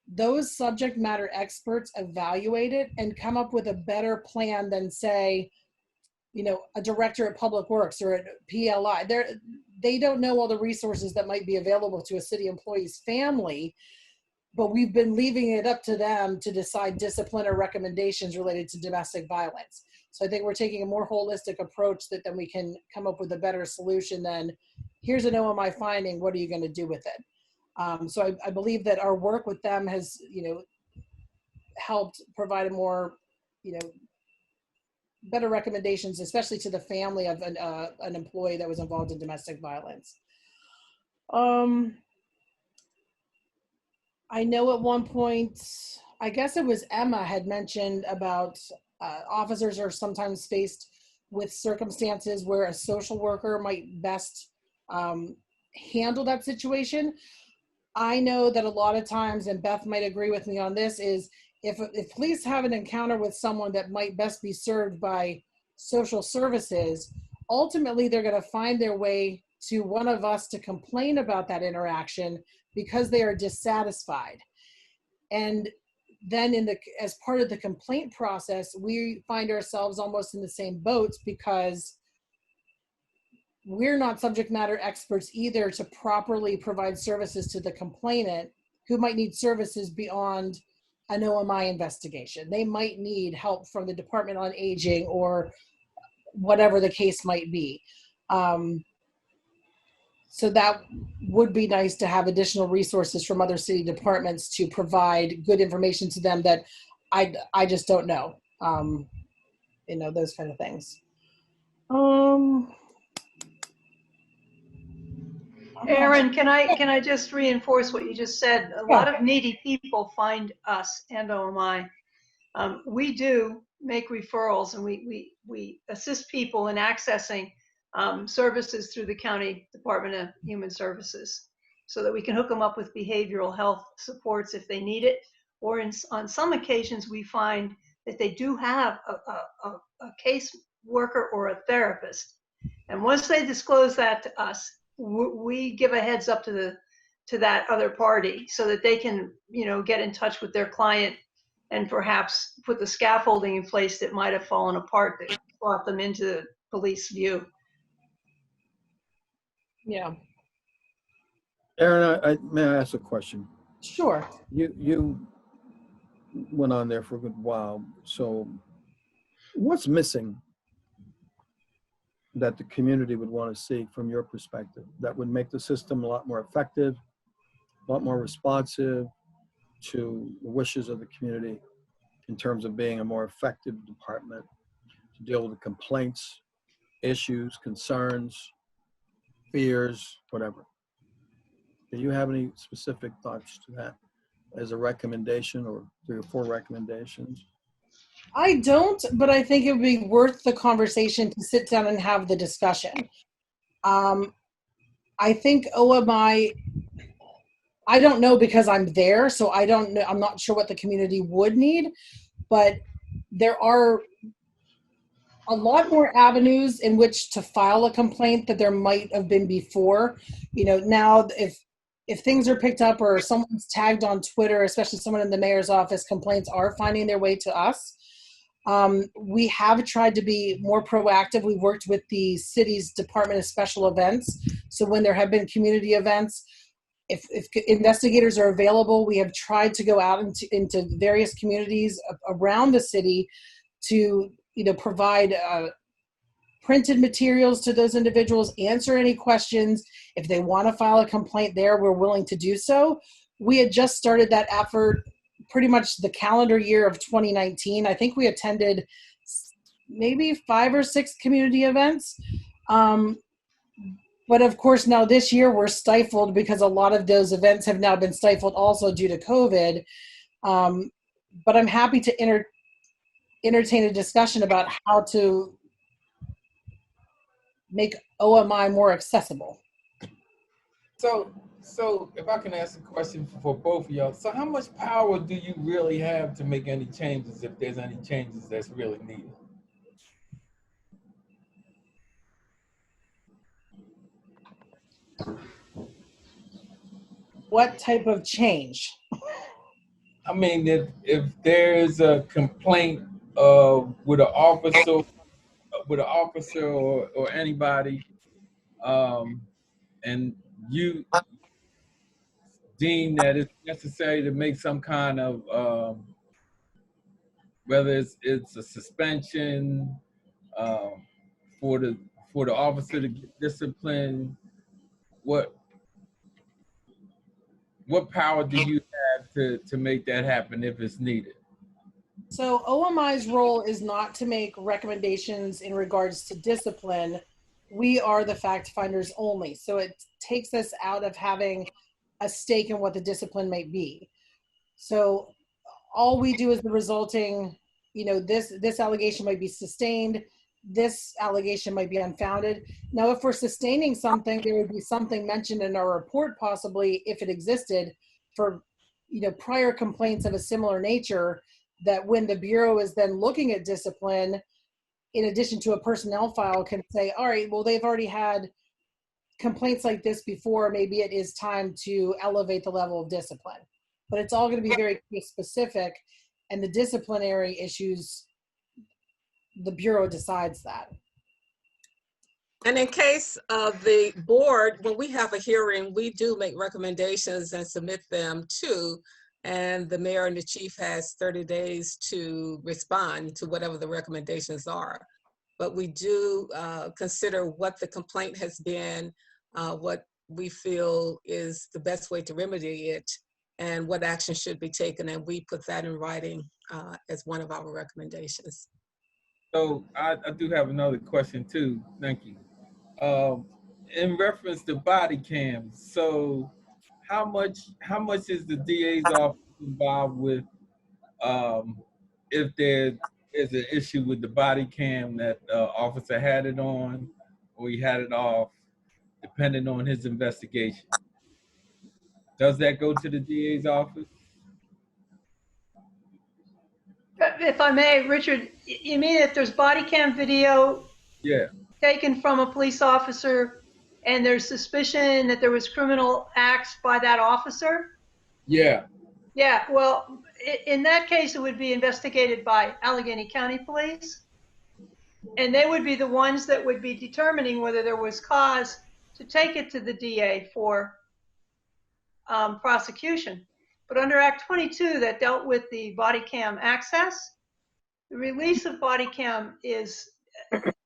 those subject matter experts evaluate it and come up with a better plan than, say, you know, a director at Public Works or at PLI. They don't know all the resources that might be available to a city employee's family, but we've been leaving it up to them to decide discipline or recommendations related to domestic violence. So I think we're taking a more holistic approach that then we can come up with a better solution than, here's an OMI finding, what are you going to do with it? So I believe that our work with them has, you know, helped provide a more, you know, better recommendations, especially to the family of an employee that was involved in domestic violence. I know at one point, I guess it was Emma had mentioned about officers are sometimes faced with circumstances where a social worker might best handle that situation. I know that a lot of times, and Beth might agree with me on this, is if police have an encounter with someone that might best be served by social services, ultimately they're going to find their way to one of us to complain about that interaction because they are dissatisfied. And then as part of the complaint process, we find ourselves almost in the same boats because we're not subject matter experts either to properly provide services to the complainant, who might need services beyond an OMI investigation. They might need help from the Department on Aging or whatever the case might be. So that would be nice to have additional resources from other city departments to provide good information to them that I just don't know. You know, those kind of things. Erin, can I just reinforce what you just said? A lot of needy people find us and OMI. We do make referrals, and we assist people in accessing services through the County Department of Human Services, so that we can hook them up with behavioral health supports if they need it. Or on some occasions, we find that they do have a case worker or a therapist. And once they disclose that to us, we give a heads up to that other party so that they can, you know, get in touch with their client and perhaps put the scaffolding in place that might have fallen apart that brought them into police view. Yeah. Erin, may I ask a question? Sure. You went on there for a good while. So what's missing that the community would want to see from your perspective that would make the system a lot more effective, a lot more responsive to the wishes of the community in terms of being a more effective department to deal with the complaints, issues, concerns, fears, whatever? Do you have any specific thoughts to that as a recommendation, or 3 or 4 recommendations? I don't, but I think it would be worth the conversation to sit down and have the discussion. I think OMI, I don't know because I'm there, so I don't know. I'm not sure what the community would need, but there are a lot more avenues in which to file a complaint that there might have been before. You know, now if things are picked up or someone's tagged on Twitter, especially someone in the mayor's office, complaints are finding their way to us. We have tried to be more proactive. We worked with the city's Department of Special Events. So when there have been community events, if investigators are available, we have tried to go out into various communities around the city to, you know, provide printed materials to those individuals, answer any questions. If they want to file a complaint there, we're willing to do so. We had just started that effort pretty much the calendar year of 2019. I think we attended maybe 5 or 6 community events. But of course, now this year we're stifled because a lot of those events have now been stifled also due to COVID. But I'm happy to entertain a discussion about how to make OMI more accessible. So if I can ask a question for both of y'all, so how much power do you really have to make any changes, if there's any changes that's really needed? What type of change? I mean, if there's a complaint with an officer, or anybody, and you deem that it's necessary to make some kind of whether it's a suspension for the officer to get disciplined, what power do you have to make that happen if it's needed? So OMI's role is not to make recommendations in regards to discipline. We are the fact finders only. So it takes us out of having a stake in what the discipline might be. So all we do is the resulting, you know, this allegation might be sustained, this allegation might be unfounded. Now, if we're sustaining something, there would be something mentioned in our report, possibly, if it existed, for, you know, prior complaints of a similar nature, that when the Bureau is then looking at discipline, in addition to a personnel file, can say, all right, well, they've already had complaints like this before, maybe it is time to elevate the level of discipline. But it's all going to be very case specific, and the disciplinary issues, the Bureau decides that. And in case of the board, when we have a hearing, we do make recommendations and submit them to, and the mayor and the chief has 30 days to respond to whatever the recommendations are. But we do consider what the complaint has been, what we feel is the best way to remedy it, and what action should be taken, and we put that in writing as one of our recommendations. So I do have another question too. Thank you. In reference to body cams, so how much is the DA's office involved with if there is an issue with the body cam that officer had it on or he had it off, depending on his investigation? Does that go to the DA's office? If I may, Richard, you mean if there's body cam video taken from a police officer and there's suspicion that there was criminal acts by that officer? Yeah. Yeah, well, in that case, it would be investigated by Allegheny County Police. And they would be the ones that would be determining whether there was cause to take it to the DA for prosecution. But under Act 22 that dealt with the body cam access, the release of body cam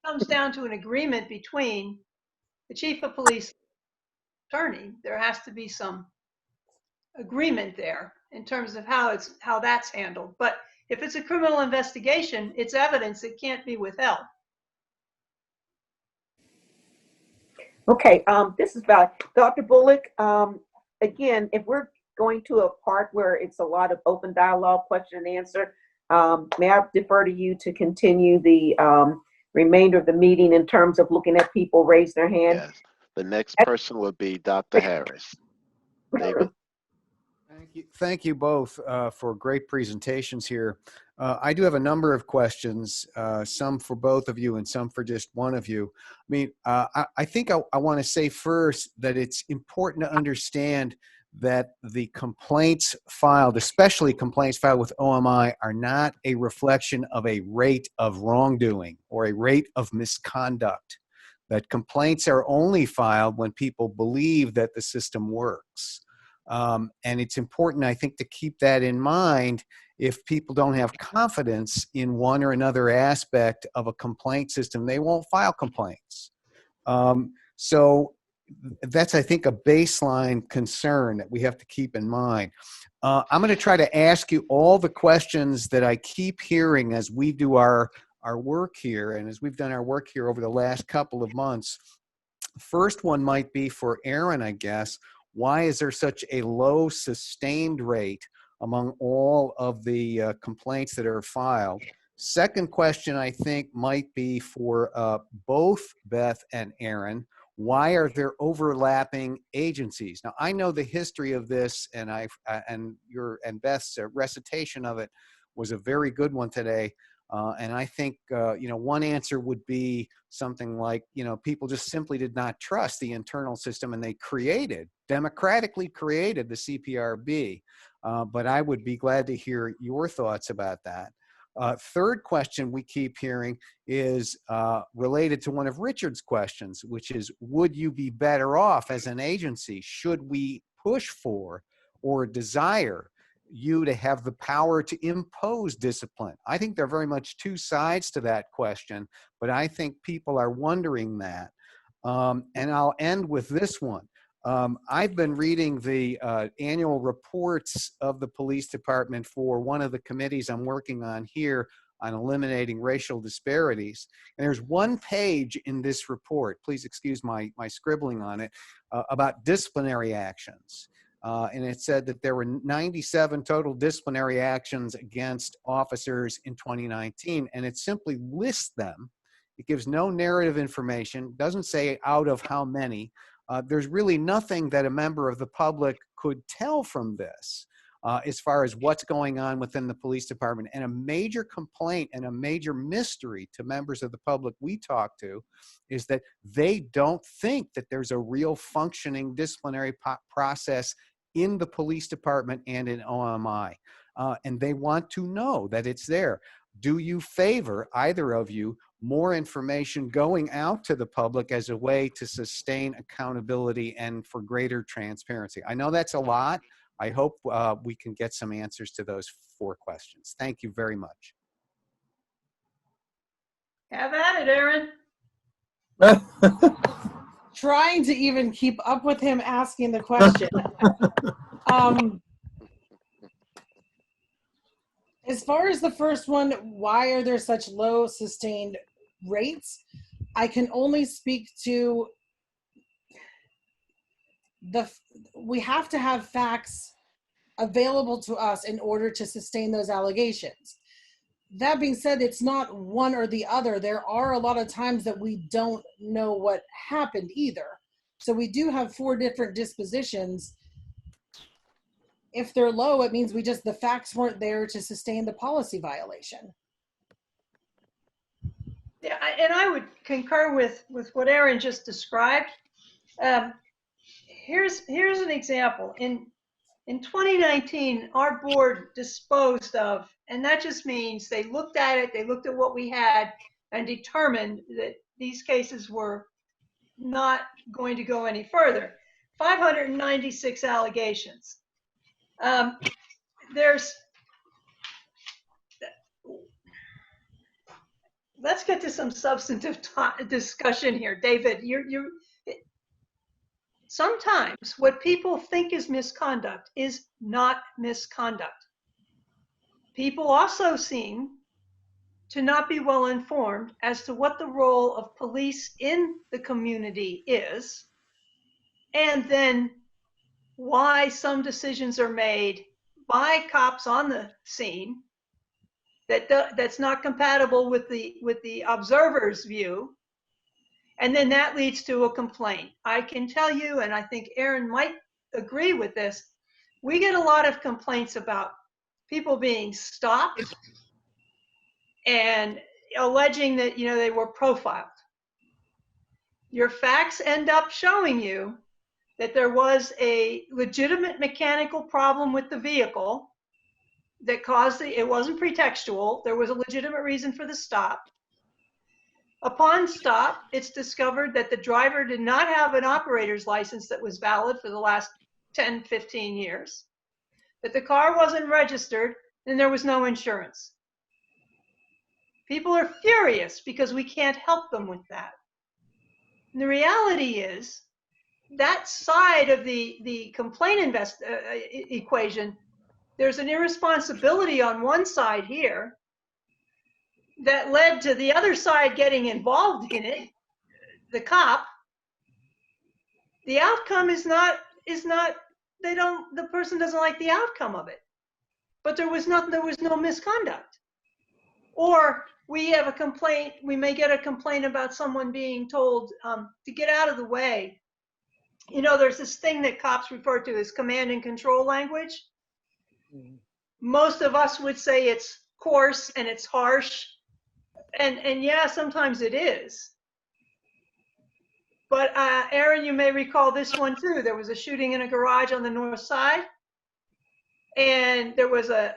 comes down to an agreement between the chief of police attorney. There has to be some agreement there in terms of how that's handled. But if it's a criminal investigation, it's evidence, it can't be withheld. Okay, this is Val. Dr. Bullock, again, if we're going to a part where it's a lot of open dialogue, question and answer, may I defer to you to continue the remainder of the meeting in terms of looking at people raise their hand? Yes. The next person will be Dr. Harris. David? Thank you both for great presentations here. I do have a number of questions, some for both of you and some for just one of you. I mean, I think I want to say first that it's important to understand that the complaints filed, especially complaints filed with OMI, are not a reflection of a rate of wrongdoing or a rate of misconduct. That complaints are only filed when people believe that the system works. And it's important, I think, to keep that in mind if people don't have confidence in one or another aspect of a complaint system, they won't file complaints. So that's, I think, a baseline concern that we have to keep in mind. I'm going to try to ask you all the questions that I keep hearing as we do our work here and as we've done our work here over the last couple of months. First one might be for Aaron, I guess. Why is there such a low sustained rate among all of the complaints that are filed? Second question, I think, might be for both Beth and Aaron. Why are there overlapping agencies? Now, I know the history of this, and Beth's recitation of it was a very good one today. And I think, one answer would be something like, people just simply did not trust the internal system and they democratically created the CPRB. But I would be glad to hear your thoughts about that. Third question we keep hearing is related to one of Richard's questions, which is, would you be better off as an agency? Should we push for or desire you to have the power to impose discipline? I think there are very much two sides to that question, but I think people are wondering that. And I'll end with this one. I've been reading the annual reports of the police department for one of the committees I'm working on here on eliminating racial disparities. And there's one page in this report, please excuse my scribbling on it, about disciplinary actions. And it said that there were 97 total disciplinary actions against officers in 2019, and it simply lists them. It gives no narrative information, doesn't say out of how many. There's really nothing that a member of the public could tell from this as far as what's going on within the police department. And a major complaint and a major mystery to members of the public we talk to is that they don't think that there's a real functioning disciplinary process in the police department and in OMI. And they want to know that it's there. Do you favor, either of you, more information going out to the public as a way to sustain accountability and for greater transparency? I know that's a lot. I hope we can get some answers to those 4 questions. Thank you very much. Have at it, Aaron. Trying to even keep up with him asking the question. As far as the first one, why are there such low sustained rates? I can only speak to we have to have facts available to us in order to sustain those allegations. That being said, it's not one or the other. There are a lot of times that we don't know what happened either. So we do have 4 different dispositions. If they're low, it means the facts weren't there to sustain the policy violation. Yeah, and I would concur with what Aaron just described. Here's an example. In 2019, our board disposed of, and that just means they looked at it, they looked at what we had and determined that these cases were not going to go any further. 596 allegations. Let's get to some substantive discussion here. David, sometimes what people think is misconduct is not misconduct. People also seem to not be well informed as to what the role of police in the community is, and then why some decisions are made by cops on the scene that's not compatible with the observer's view, and then that leads to a complaint. I can tell you, and I think Aaron might agree with this, we get a lot of complaints about people being stopped and alleging that, you know, they were profiled. Your facts end up showing you that there was a legitimate mechanical problem with the vehicle that caused it wasn't pretextual. There was a legitimate reason for the stop. Upon stop, it's discovered that the driver did not have an operator's license that was valid for the last 10, 15 years, that the car wasn't registered, and there was no insurance. People are furious because we can't help them with that. And the reality is that side of the complaint equation, there's an irresponsibility on one side here that led to the other side getting involved in it, the cop. The outcome is not, the person doesn't like the outcome of it. But there was no misconduct. Or we have a complaint, we may get a complaint about someone being told to get out of the way. You know, there's this thing that cops refer to as command and control language. Most of us would say it's coarse and it's harsh. And yeah, sometimes it is. But Aaron, you may recall this one too. There was a shooting in a garage on the north side. And there was a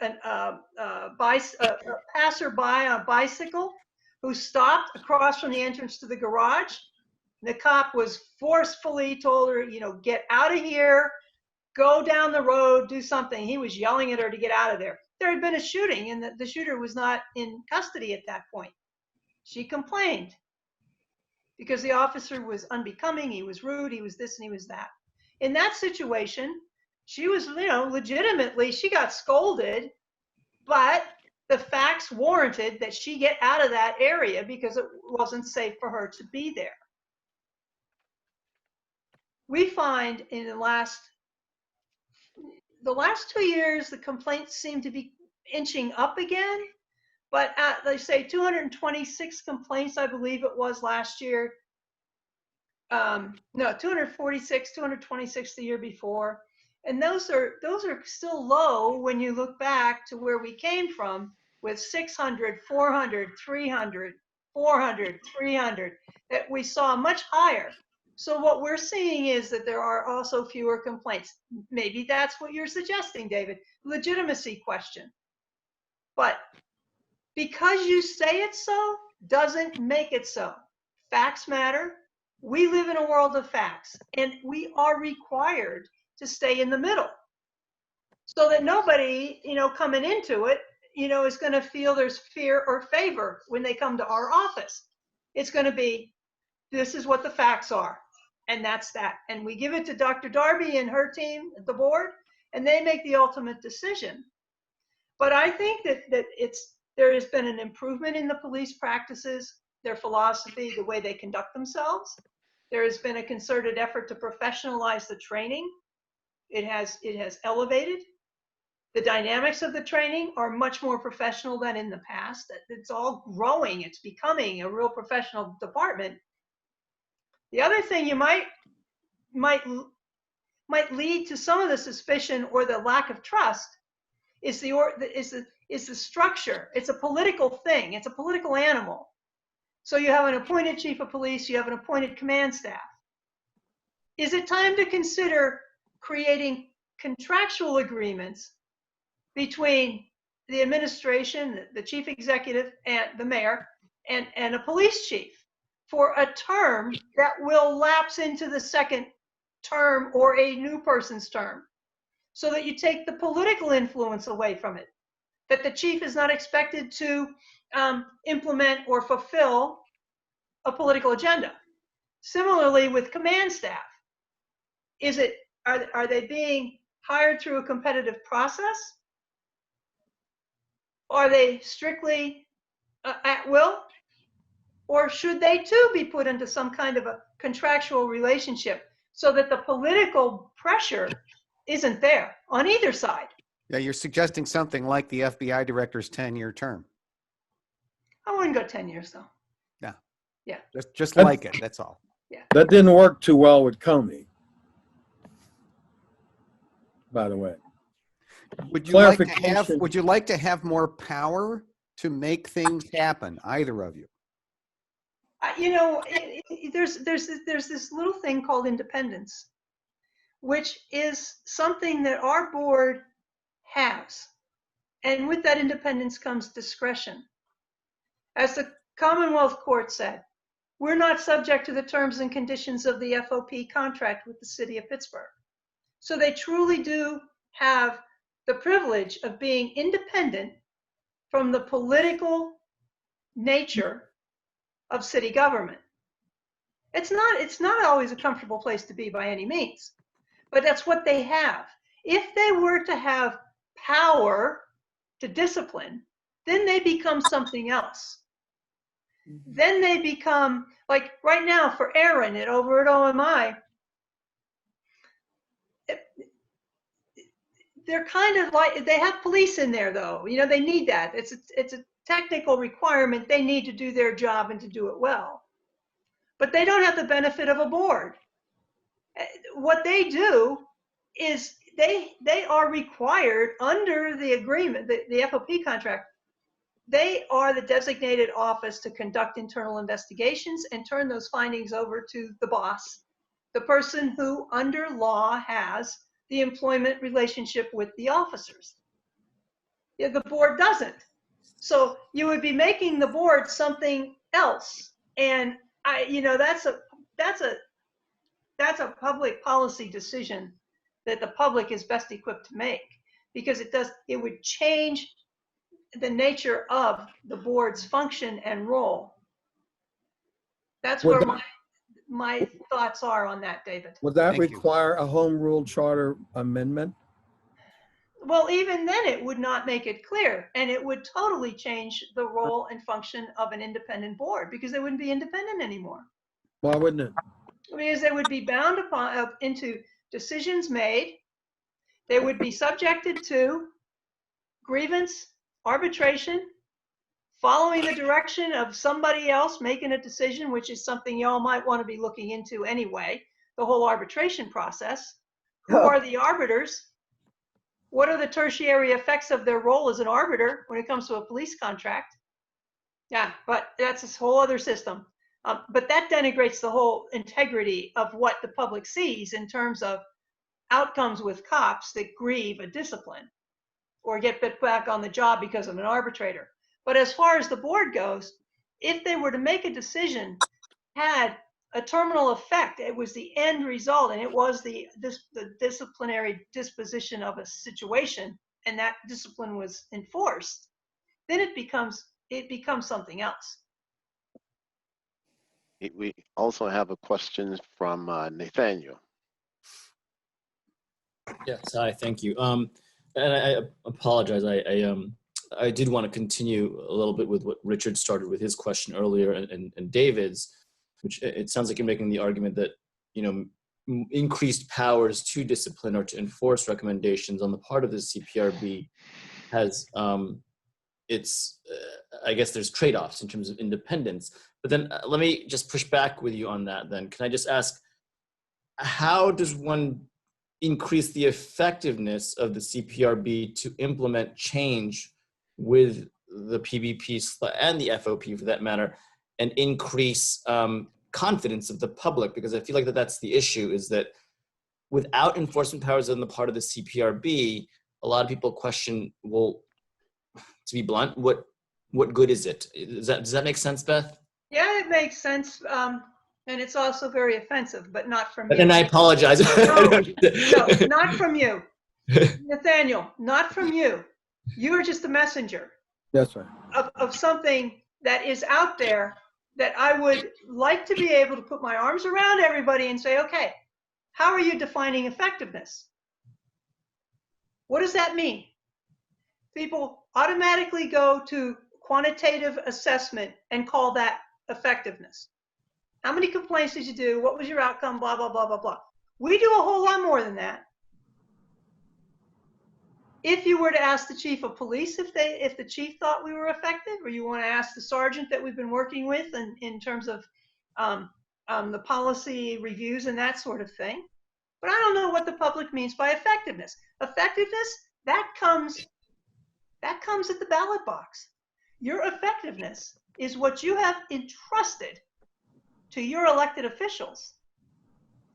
passerby on a bicycle who stopped across from the entrance to the garage. The cop was forcefully told her, you know, get out of here, go down the road, do something. He was yelling at her to get out of there. There had been a shooting and the shooter was not in custody at that point. She complained because the officer was unbecoming, he was rude, he was this and he was that. In that situation, she was, you know, legitimately, she got scolded, but the facts warranted that she get out of that area because it wasn't safe for her to be there. We find in the last 2 years, the complaints seem to be inching up again, but at, they say 226 complaints, I believe it was last year. No, 246, 226 the year before. And those are still low when you look back to where we came from with 600, 400, 300, 400, 300, that we saw much higher. So what we're seeing is that there are also fewer complaints. Maybe that's what you're suggesting, David, legitimacy question. But because you say it so, doesn't make it so. Facts matter. We live in a world of facts, and we are required to stay in the middle so that nobody, you know, coming into it, you know, is going to feel there's fear or favor when they come to our office. It's going to be, this is what the facts are, and that's that. And we give it to Dr. Darby and her team at the board, and they make the ultimate decision. But I think that there has been an improvement in the police practices, their philosophy, the way they conduct themselves. There has been a concerted effort to professionalize the training. It has elevated. The dynamics of the training are much more professional than in the past. It's all growing. It's becoming a real professional department. The other thing you might lead to some of the suspicion or the lack of trust is the structure. It's a political thing. It's a political animal. So you have an appointed chief of police, you have an appointed command staff. Is it time to consider creating contractual agreements between the administration, the chief executive, and the mayor, and a police chief for a term that will lapse into the second term or a new person's term, so that you take the political influence away from it, that the chief is not expected to implement or fulfill a political agenda. Similarly with command staff, are they being hired through a competitive process? Are they strictly at will? Or should they too be put into some kind of a contractual relationship so that the political pressure isn't there on either side. Yeah, you're suggesting something like the FBI director's 10-year term. I wouldn't go 10 years though. Yeah. Yeah. Just like it, that's all. That didn't work too well with Comey, by the way. Would you like to have more power to make things happen, either of you? You know, there's this little thing called independence, which is something that our board has. And with that independence comes discretion. As the Commonwealth Court said, we're not subject to the terms and conditions of the FOP contract with the city of Pittsburgh. So they truly do have the privilege of being independent from the political nature of city government. It's not always a comfortable place to be by any means, but that's what they have. If they were to have power to discipline, then they become something else. Then they become, like right now for Aaron over at OMI, they're kind of like, they have police in there though. You know, they need that. It's a technical requirement. They need to do their job and to do it well. But they don't have the benefit of a board. What they do is they are required under the agreement, the FOP contract, they are the designated office to conduct internal investigations and turn those findings over to the boss, the person who under law has the employment relationship with the officers. Yeah, the board doesn't. So you would be making the board something else. And that's a public policy decision that the public is best equipped to make, because it would change the nature of the board's function and role. That's where my thoughts are on that, David. Would that require a home rule charter amendment? Well, even then it would not make it clear, and it would totally change the role and function of an independent board, because they wouldn't be independent anymore. Why wouldn't it? Because they would be bound into decisions made. They would be subjected to grievance, arbitration, following the direction of somebody else making a decision, which is something y'all might want to be looking into anyway, the whole arbitration process. Who are the arbiters? What are the tertiary effects of their role as an arbiter when it comes to a police contract? Yeah, but that's this whole other system. But that denigrates the whole integrity of what the public sees in terms of outcomes with cops that grieve a discipline or get put back on the job because of an arbitrator. But as far as the board goes, if they were to make a decision, had a terminal effect, it was the end result, and it was the disciplinary disposition of a situation, and that discipline was enforced, then it becomes something else. We also have a question from Nathaniel. Yes, hi, thank you. And I apologize. I did want to continue a little bit with what Richard started with his question earlier and David's, which it sounds like you're making the argument that, increased powers to discipline or to enforce recommendations on the part of the CPRB has I guess there's trade-offs in terms of independence. But then let me just push back with you on that then. Can I just ask, how does one increase the effectiveness of the CPRB to implement change with the PBP and the FOP for that matter, and increase confidence of the public? Because I feel like that's the issue, is that without enforcement powers on the part of the CPRB, a lot of people question, well, to be blunt, what good is it? Does that make sense, Beth? Yeah, it makes sense. And it's also very offensive, but not from you. And I apologize. No, not from you. Nathaniel, not from you. You are just a messenger. That's right. Of something that is out there that I would like to be able to put my arms around everybody and say, okay, how are you defining effectiveness? What does that mean? People automatically go to quantitative assessment and call that effectiveness. How many complaints did you do? What was your outcome? Blah, blah, blah, blah, blah. We do a whole lot more than that. if you were to ask the chief of police if the chief thought we were effective, or you want to ask the sergeant that we've been working with in terms of the policy reviews and that sort of thing. But I don't know what the public means by effectiveness. Effectiveness, that comes at the ballot box. Your effectiveness is what you have entrusted to your elected officials.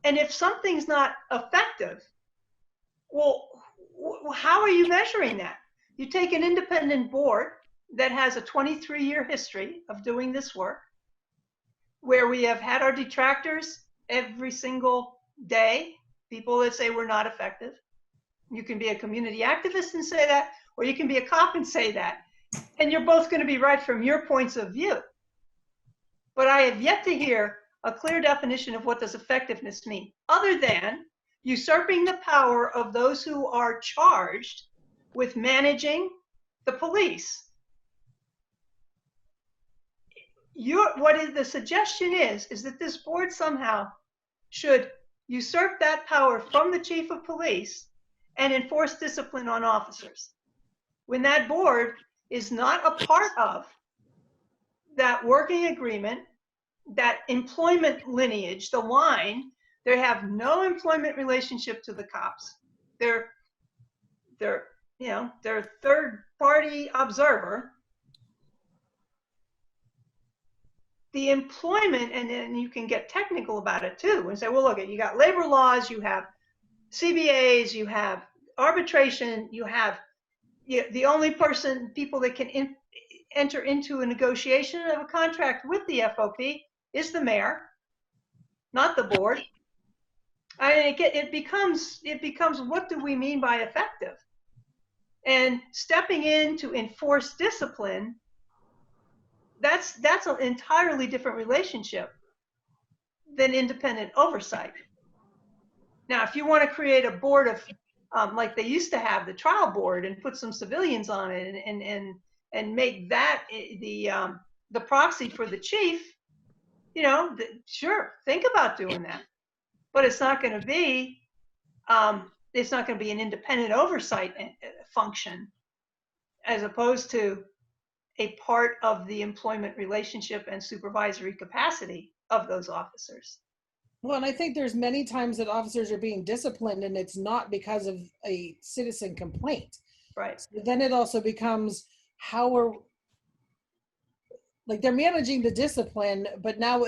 And if something's not effective, well, how are you measuring that? You take an independent board that has a 23-year history of doing this work, where we have had our detractors every single day, people that say we're not effective. You can be a community activist and say that, or you can be a cop and say that. And you're both going to be right from your points of view. But I have yet to hear a clear definition of what does effectiveness mean, other than usurping the power of those who are charged with managing the police. The suggestion is that this board somehow should usurp that power from the chief of police and enforce discipline on officers, when that board is not a part of that working agreement, that employment lineage, the line. They have no employment relationship to the cops. They're third party observer. The employment, and then you can get technical about it too and say, well, look, you got labor laws, you have CBAs, you have arbitration, you have the only people that can enter into a negotiation of a contract with the FOP is the mayor, not the board. It becomes what do we mean by effective? And stepping in to enforce discipline, that's an entirely different relationship than independent oversight. Now, if you want to create a board of like they used to have the trial board and put some civilians on it and make that the proxy for the chief, sure, think about doing that. But it's not going to be an independent oversight function, as opposed to a part of the employment relationship and supervisory capacity of those officers. Well, and I think there's many times that officers are being disciplined and it's not because of a citizen complaint. Right. So then it also becomes they're managing the discipline, but now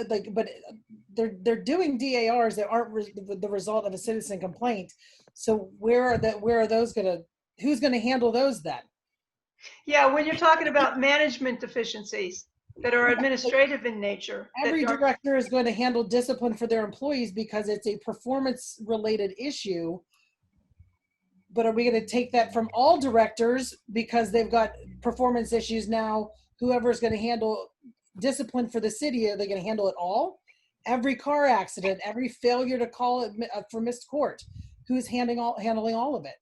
they're doing DARs that aren't the result of a citizen complaint. So who's gonna handle those then? Yeah, when you're talking about management deficiencies that are administrative in nature. Every director is going to handle discipline for their employees because it's a performance related issue. But are we going to take that from all directors because they've got performance issues now? Whoever's going to handle discipline for the city, are they going to handle it all? Every car accident, every failure to call it for missed court, who's handling all of it?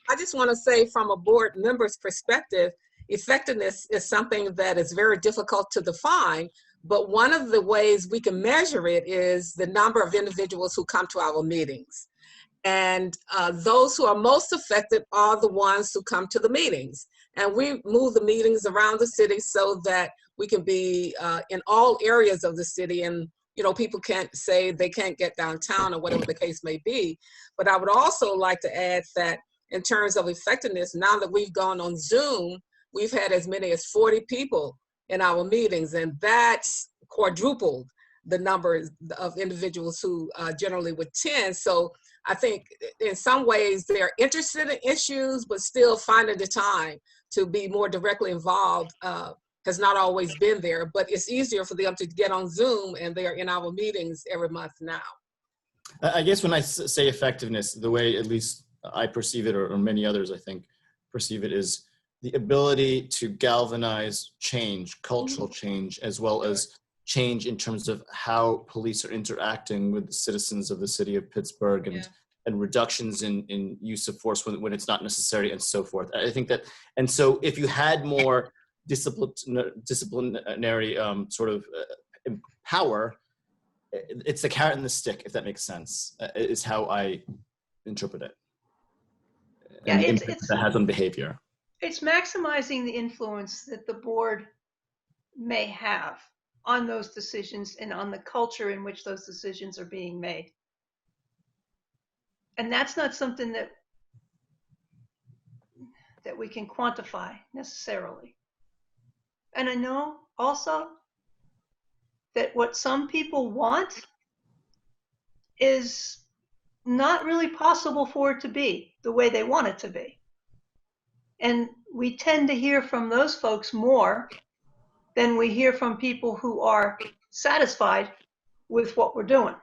I just want to say, from a board member's perspective, effectiveness is something that is very difficult to define, but one of the ways we can measure it is the number of individuals who come to our meetings. And those who are most affected are the ones who come to the meetings. And we move the meetings around the city so that we can be in all areas of the city. And people can't say they can't get downtown or whatever the case may be. But I would also like to add that in terms of effectiveness, now that we've gone on Zoom, we've had as many as 40 people in our meetings, and that's quadrupled the number of individuals who generally would attend. So I think in some ways they're interested in issues, but still finding the time to be more directly involved has not always been there, but it's easier for them to get on Zoom, and they are in our meetings every month now. I guess when I say effectiveness, the way at least I perceive it, or many others I think perceive it, is the ability to galvanize change, cultural change, as well as change in terms of how police are interacting with the citizens of the city of Pittsburgh, and reductions in use of force when it's not necessary, and so forth. I think that, and so if you had more disciplinary sort of power, it's the carrot and the stick, if that makes sense, is how I interpret it. and Yeah, the impact that has on behavior. It's maximizing the influence that the board may have on those decisions and on the culture in which those decisions are being made. And that's not something that we can quantify necessarily. And I know also that what some people want is not really possible for it to be the way they want it to be. And we tend to hear from those folks more than we hear from people who are satisfied with what we're doing.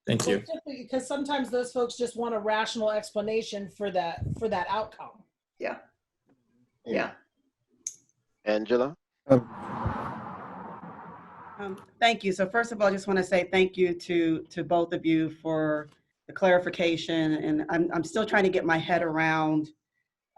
Thank you. Because sometimes those folks just want a rational explanation for that outcome. Yeah. Yeah. Angela? Thank you. So first of all, I just want to say thank you to both of you for the clarification. And I'm still trying to get my head around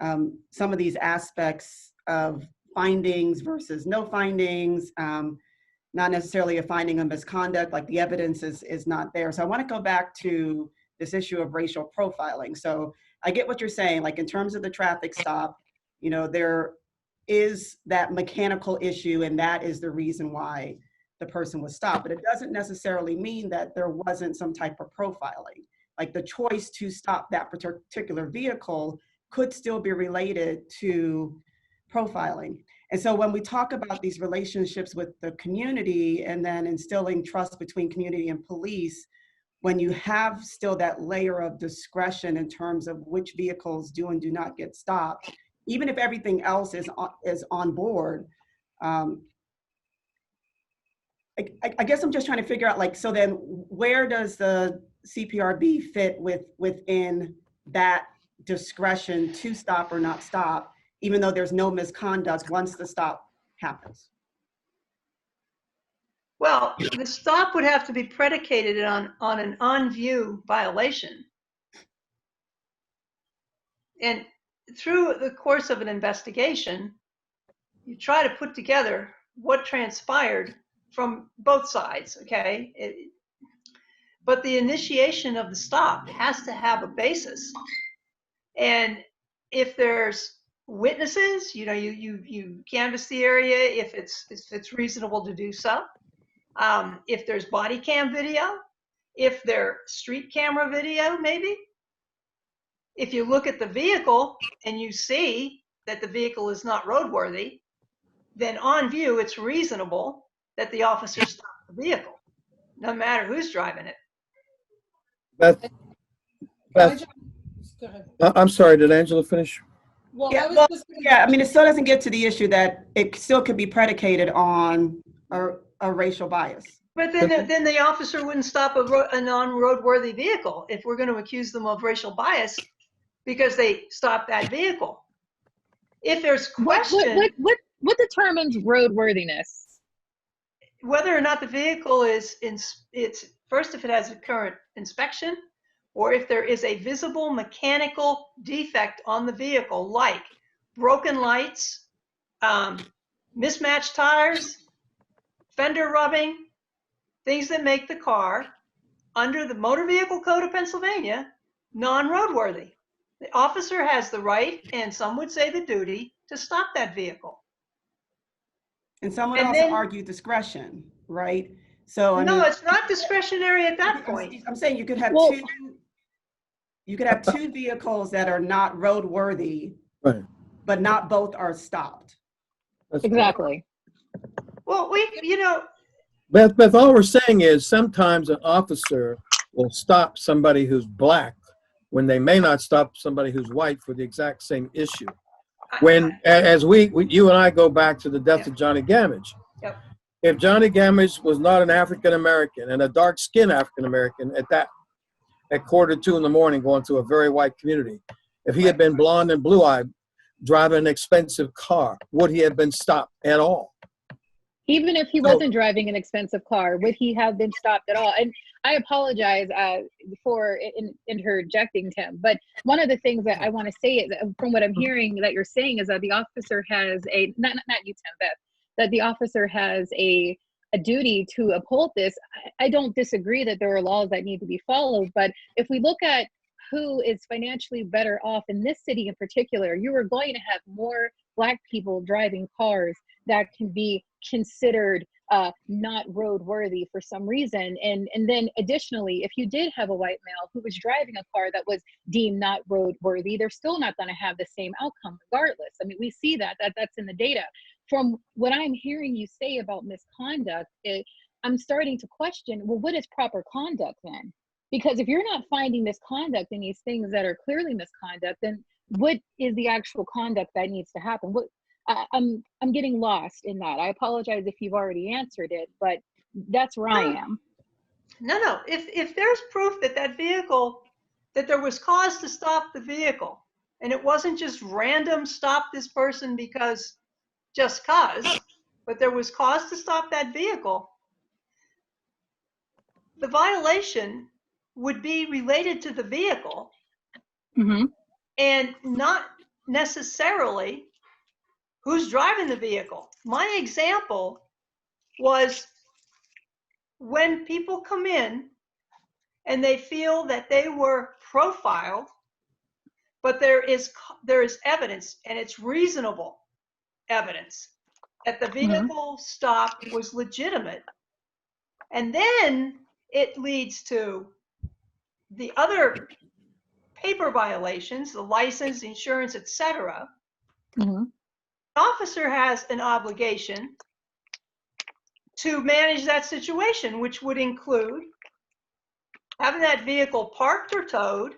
some of these aspects of findings versus no findings, not necessarily a finding of misconduct, like the evidence is not there. So I want to go back to this issue of racial profiling. So I get what you're saying, like in terms of the traffic stop, you know, there is that mechanical issue, and that is the reason why the person was stopped. But it doesn't necessarily mean that there wasn't some type of profiling. Like the choice to stop that particular vehicle could still be related to profiling. And so when we talk about these relationships with the community and then instilling trust between community and police, when you have still that layer of discretion in terms of which vehicles do and do not get stopped, even if everything else is on board, I guess I'm just trying to figure out, like, so then where does the CPRB fit within that discretion to stop or not stop, even though there's no misconduct once the stop happens? Well, the stop would have to be predicated on an on-view violation. And through the course of an investigation, you try to put together what transpired from both sides, okay? But the initiation of the stop has to have a basis. And if there's witnesses, you know, you canvass the area if it's reasonable to do so. If there's body cam video, if there's street camera video, maybe. If you look at the vehicle and you see that the vehicle is not roadworthy, then on view, it's reasonable that the officer stop the vehicle, no matter who's driving it. Beth, Go ahead. I'm sorry, did Angela finish? Well, Yeah, I mean, it still doesn't get to the issue that it still could be predicated on a racial bias. But then the officer wouldn't stop a non-roadworthy vehicle if we're going to accuse them of racial bias because they stopped that vehicle. If there's question, what determines roadworthiness? Whether or not the vehicle it's first, if it has a current inspection, or if there is a visible mechanical defect on the vehicle, like broken lights, mismatched tires, fender rubbing, things that make the car, under the Motor Vehicle Code of Pennsylvania, non-roadworthy. The officer has the right, and some would say the duty, to stop that vehicle. And some would also argue discretion, right? So I no, mean, it's not discretionary at that point. I'm saying you could have two vehicles that are not roadworthy, right, but not both are stopped. That's exactly. Well, Beth, all we're saying is sometimes an officer will stop somebody who's black when they may not stop somebody who's white for the exact same issue. When, as you and I go back to the death of Johnny Gamage, if Johnny Gamage was not an African-American and a dark-skinned African-American at 1:45 in the morning going through a very white community, if he had been blonde and blue-eyed driving an expensive car, would he have been stopped at all? Even if he wasn't driving an expensive car, would he have been stopped at all? And I apologize for interjecting, Tim, but one of the things that I want to say is, from what I'm hearing that you're saying, is that the officer has not you, Tim, Beth, that the officer has a a duty to uphold this. I don't disagree that there are laws that need to be followed, but if we look at who is financially better off in this city in particular, you are going to have more Black people driving cars that can be considered not roadworthy for some reason. And then additionally, if you did have a white male who was driving a car that was deemed not roadworthy, they're still not going to have the same outcome regardless. I mean, we see that's in the data. From what I'm hearing you say about misconduct, I'm starting to question, well, what is proper conduct then? Because if you're not finding misconduct in these things that are clearly misconduct, then what is the actual conduct that needs to happen? I'm getting lost in that. I apologize if you've already answered it, but that's where I am. No. If there's proof that that there was cause to stop the vehicle, and it wasn't just random stop this person because just cause, but there was cause to stop that vehicle, the violation would be related to the vehicle and not necessarily who's driving the vehicle. My example was when people come in and they feel that they were profiled, but there is evidence, and it's reasonable evidence, that the vehicle stop was legitimate. And then it leads to the other paper violations, the license, insurance, etc. The officer has an obligation to manage that situation, which would include having that vehicle parked or towed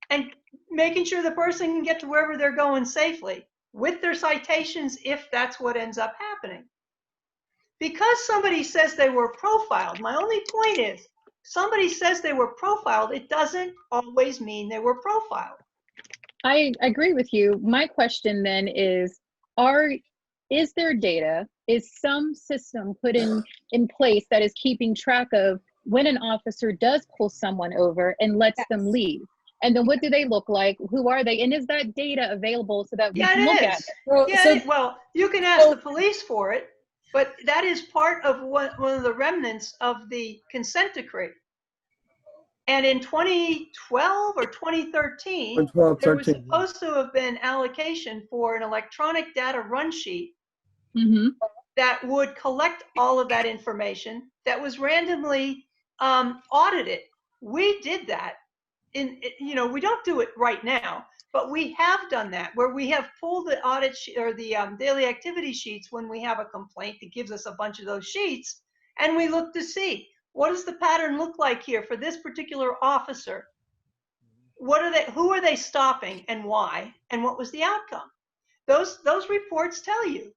and making sure the person can get to wherever they're going safely with their citations if that's what ends up happening. Because somebody says they were profiled, my only point is, somebody says they were profiled, it doesn't always mean they were profiled. I agree with you. My question then is there data, is some system put in place that is keeping track of when an officer does pull someone over and lets them leave? And then what do they look like? Who are they? And is that data available so that we can look at it? Well, you can ask the police for it, but that is part of one of the remnants of the consent decree. And in 2012 or 2013, there was supposed to have been allocation for an electronic data run sheet that would collect all of that information that was randomly audited. We did that. We don't do it right now, but we have done that, where we have pulled the audit or the daily activity sheets when we have a complaint that gives us a bunch of those sheets, and we look to see, what does the pattern look like here for this particular officer? Who are they stopping and why, and what was the outcome? Those reports tell you.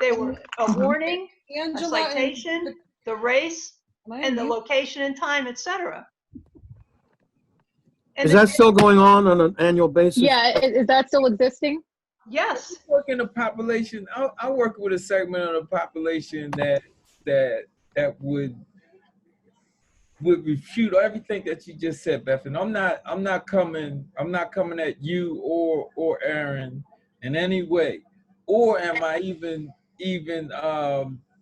They were a warning, a citation, the race, and the location and time, etc. Is that still going on an annual basis? Yeah, is that still existing? Yes. I work in a population. I work with a segment of the population that would refute everything that you just said, Beth. And I'm not coming at you or Aaron in any way, or am I even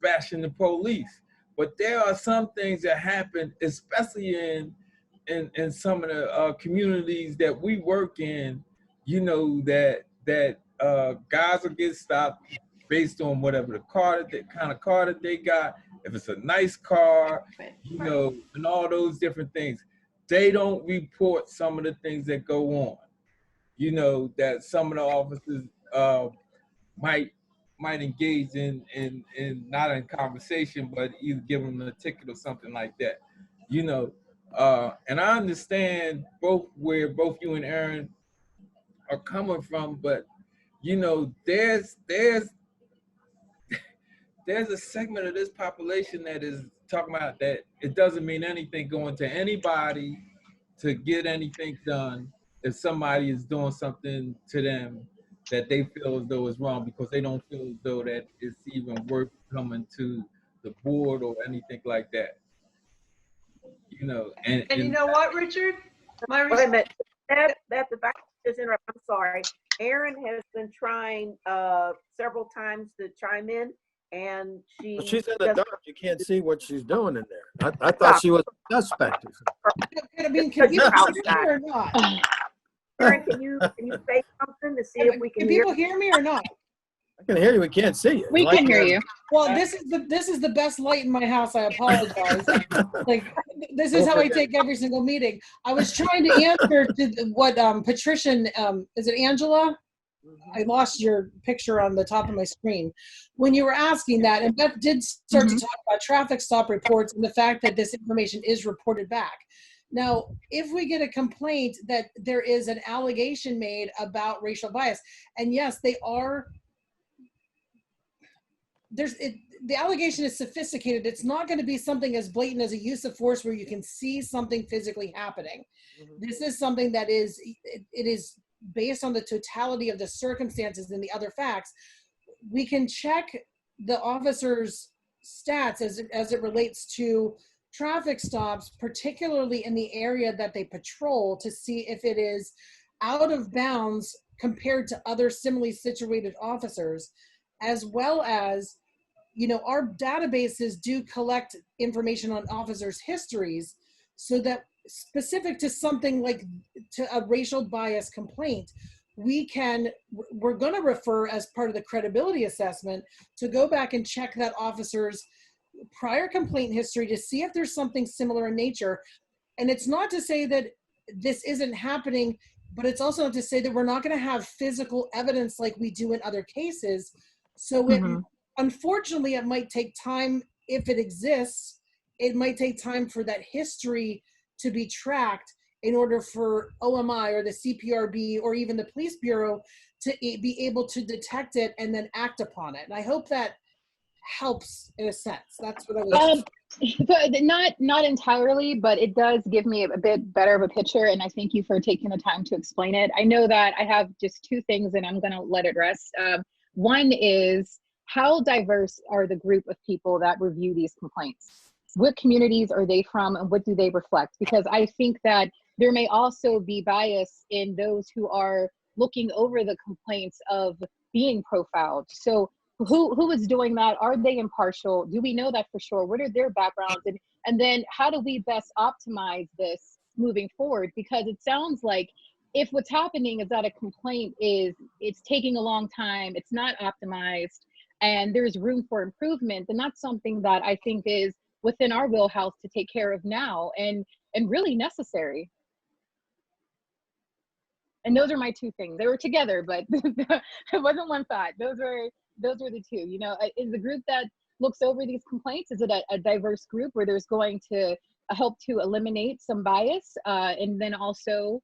bashing the police? But there are some things that happen, especially in some of the communities that we work in, that guys will get stopped based on whatever the kind of car that they got. If it's a nice car, and all those different things. They don't report some of the things that go on. That some of the officers might engage in not in conversation, but either give them a ticket or something like that. And I understand where both you and Aaron are coming from, but there's a segment of this population that is talking about that it doesn't mean anything going to anybody to get anything done if somebody is doing something to them that they feel as though is wrong, because they don't feel as though that it's even worth coming to the board or anything like that. And you know what, Richard? Wait a minute. That if I just interrupt, I'm sorry. Aaron has been trying several times to chime in, and she But she's in the doesn't dark. You can't see what she's doing in there. I thought she was a suspect or something. I mean, can because people you're hear me outside. or not? Karen, can you say something to see if we can Can hear? people hear me or not? I can hear you. We can't see you. We can hear you. Well, this is the best light in my house. I apologize. Like, this is how I take every single meeting. I was trying to answer to what Patricia, is it Angela? I lost your picture on the top of my screen when you were asking that, and Beth did start to talk about traffic stop reports and the fact that this information is reported back. Now, if we get a complaint that there is an allegation made about racial bias, and yes, they are, the allegation is sophisticated. It's not going to be something as blatant as a use of force where you can see something physically happening. This is something that is, it is based on the totality of the circumstances and the other facts. We can check the officer's stats as it relates to traffic stops, particularly in the area that they patrol, to see if it is out of bounds compared to other similarly situated officers, as well as, you know, our databases do collect information on officers' histories, so that specific to something like to a racial bias complaint, we're going to refer as part of the credibility assessment to go back and check that officer's prior complaint history to see if there's something similar in nature. And it's not to say that this isn't happening, but it's also not to say that we're not going to have physical evidence like we do in other cases. So unfortunately, it might take time. If it exists, it might take time for that history to be tracked in order for OMI or the CPRB or even the police bureau to be able to detect it and then act upon it. And I hope that helps in a sense. That's what I was. But not entirely, but it does give me a bit better of a picture, and I thank you for taking the time to explain it. I know that I have just two things, and I'm going to let it rest. One is, how diverse are the group of people that review these complaints? What communities are they from, and what do they reflect? Because I think that there may also be bias in those who are looking over the complaints of being profiled. So who is doing that? Are they impartial? Do we know that for sure? What are their backgrounds? And then how do we best optimize this moving forward? Because it sounds like if what's happening is that a complaint it's taking a long time, it's not optimized, and there's room for improvement, then that's something that I think is within our wheelhouse to take care of now and really necessary. And those are my two things. They were together, but it wasn't one thought. Those were the two. You know, is the group that looks over these complaints, is it a diverse group where there's going to help to eliminate some bias? And then also,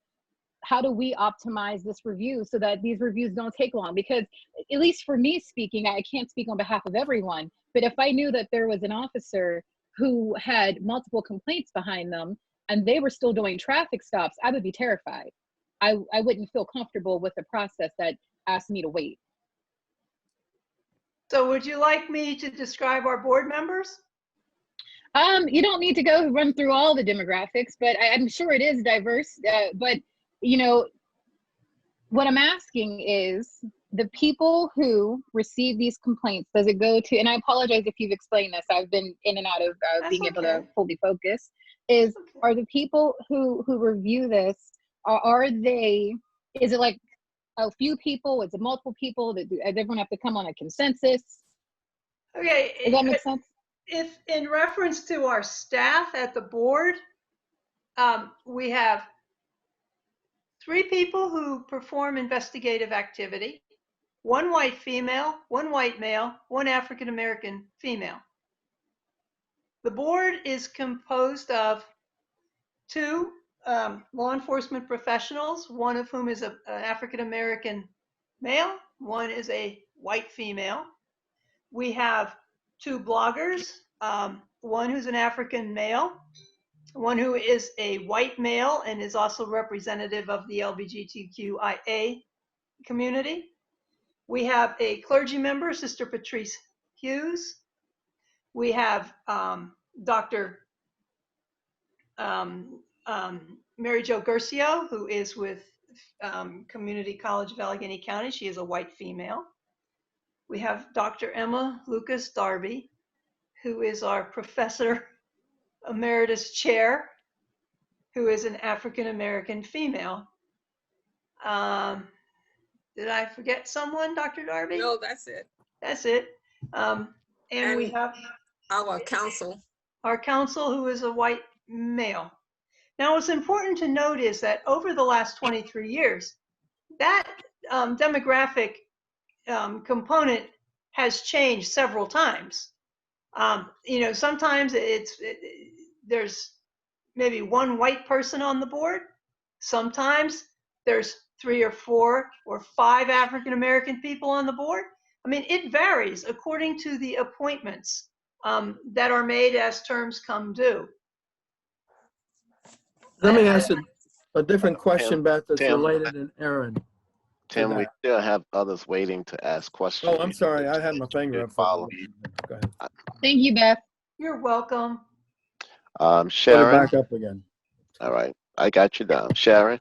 how do we optimize this review so that these reviews don't take long? Because at least for me speaking, I can't speak on behalf of everyone, but if I knew that there was an officer who had multiple complaints behind them and they were still doing traffic stops, I would be terrified. I wouldn't feel comfortable with a process that asked me to wait. So would you like me to describe our board members? You don't need to go run through all the demographics, but I'm sure it is diverse. But you know, what I'm asking is, the people who receive these complaints, does it go to, and I apologize if you've explained this, I've been in and out of being able to fully focus, are the people who review this, is it like a few people? Is it multiple people? Does everyone have to come on a consensus? Okay. Does that make sense? If in reference to our staff at the board, we have 3 people who perform investigative activity, 1 white female, 1 white male, 1 African-American female. The board is composed of 2 law enforcement professionals, one of whom is an African-American male, one is a white female. We have 2 bloggers, one who's an African male, one who is a white male and is also representative of the LGBTQIA community. We have a clergy member, Sister Patrice Hughes. We have Dr. Mary Jo Gercio, who is with Community College of Allegheny County. She is a white female. we have Dr. Emma Lucas Darby, who is our Professor Emeritus Chair, who is an African American female. Did I forget someone, Dr. Darby? No, that's it. That's it. And we And have our counsel. our counsel, who is a white male. Now, what's important to note is that over the last 23 years, that demographic component has changed several times. Sometimes there's maybe one white person on the board. Sometimes there's 3 or 4 or 5 African American people on the board. I mean, it varies according to the appointments that are made as terms come due. Let me ask a different question, Tim, Beth, that's Tim. related to Aaron. Tim, we that. still have others waiting to ask questions. Oh, I'm sorry. I had my finger up. Follow. Go ahead. Thank you, Beth. You're welcome. Put it Sharon. back up again. All right, I got you down. Sharon.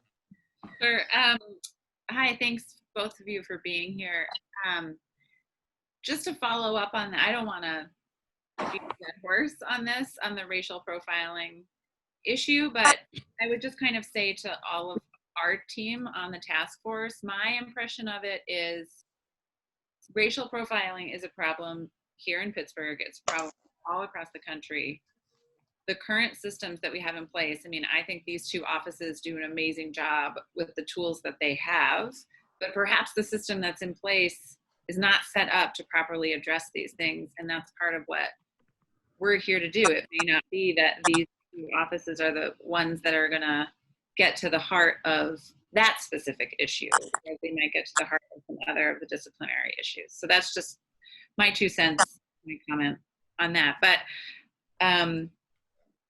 Sure. Hi, thanks both of you for being here. Just to follow up on that, I don't want to beat a dead horse on this, on the racial profiling issue, but I would just kind of say to all of our team on the task force, my impression of it is racial profiling is a problem here in Pittsburgh. It's a problem all across the country. The current systems that we have in place, I mean, I think these 2 offices do an amazing job with the tools that they have, but perhaps the system that's in place is not set up to properly address these things, and that's part of what we're here to do. It may not be that these 2 offices are the ones that are gonna get to the heart of that specific issue, or they might get to the heart of some other of the disciplinary issues. So that's just my 2 cents, my comment on that. But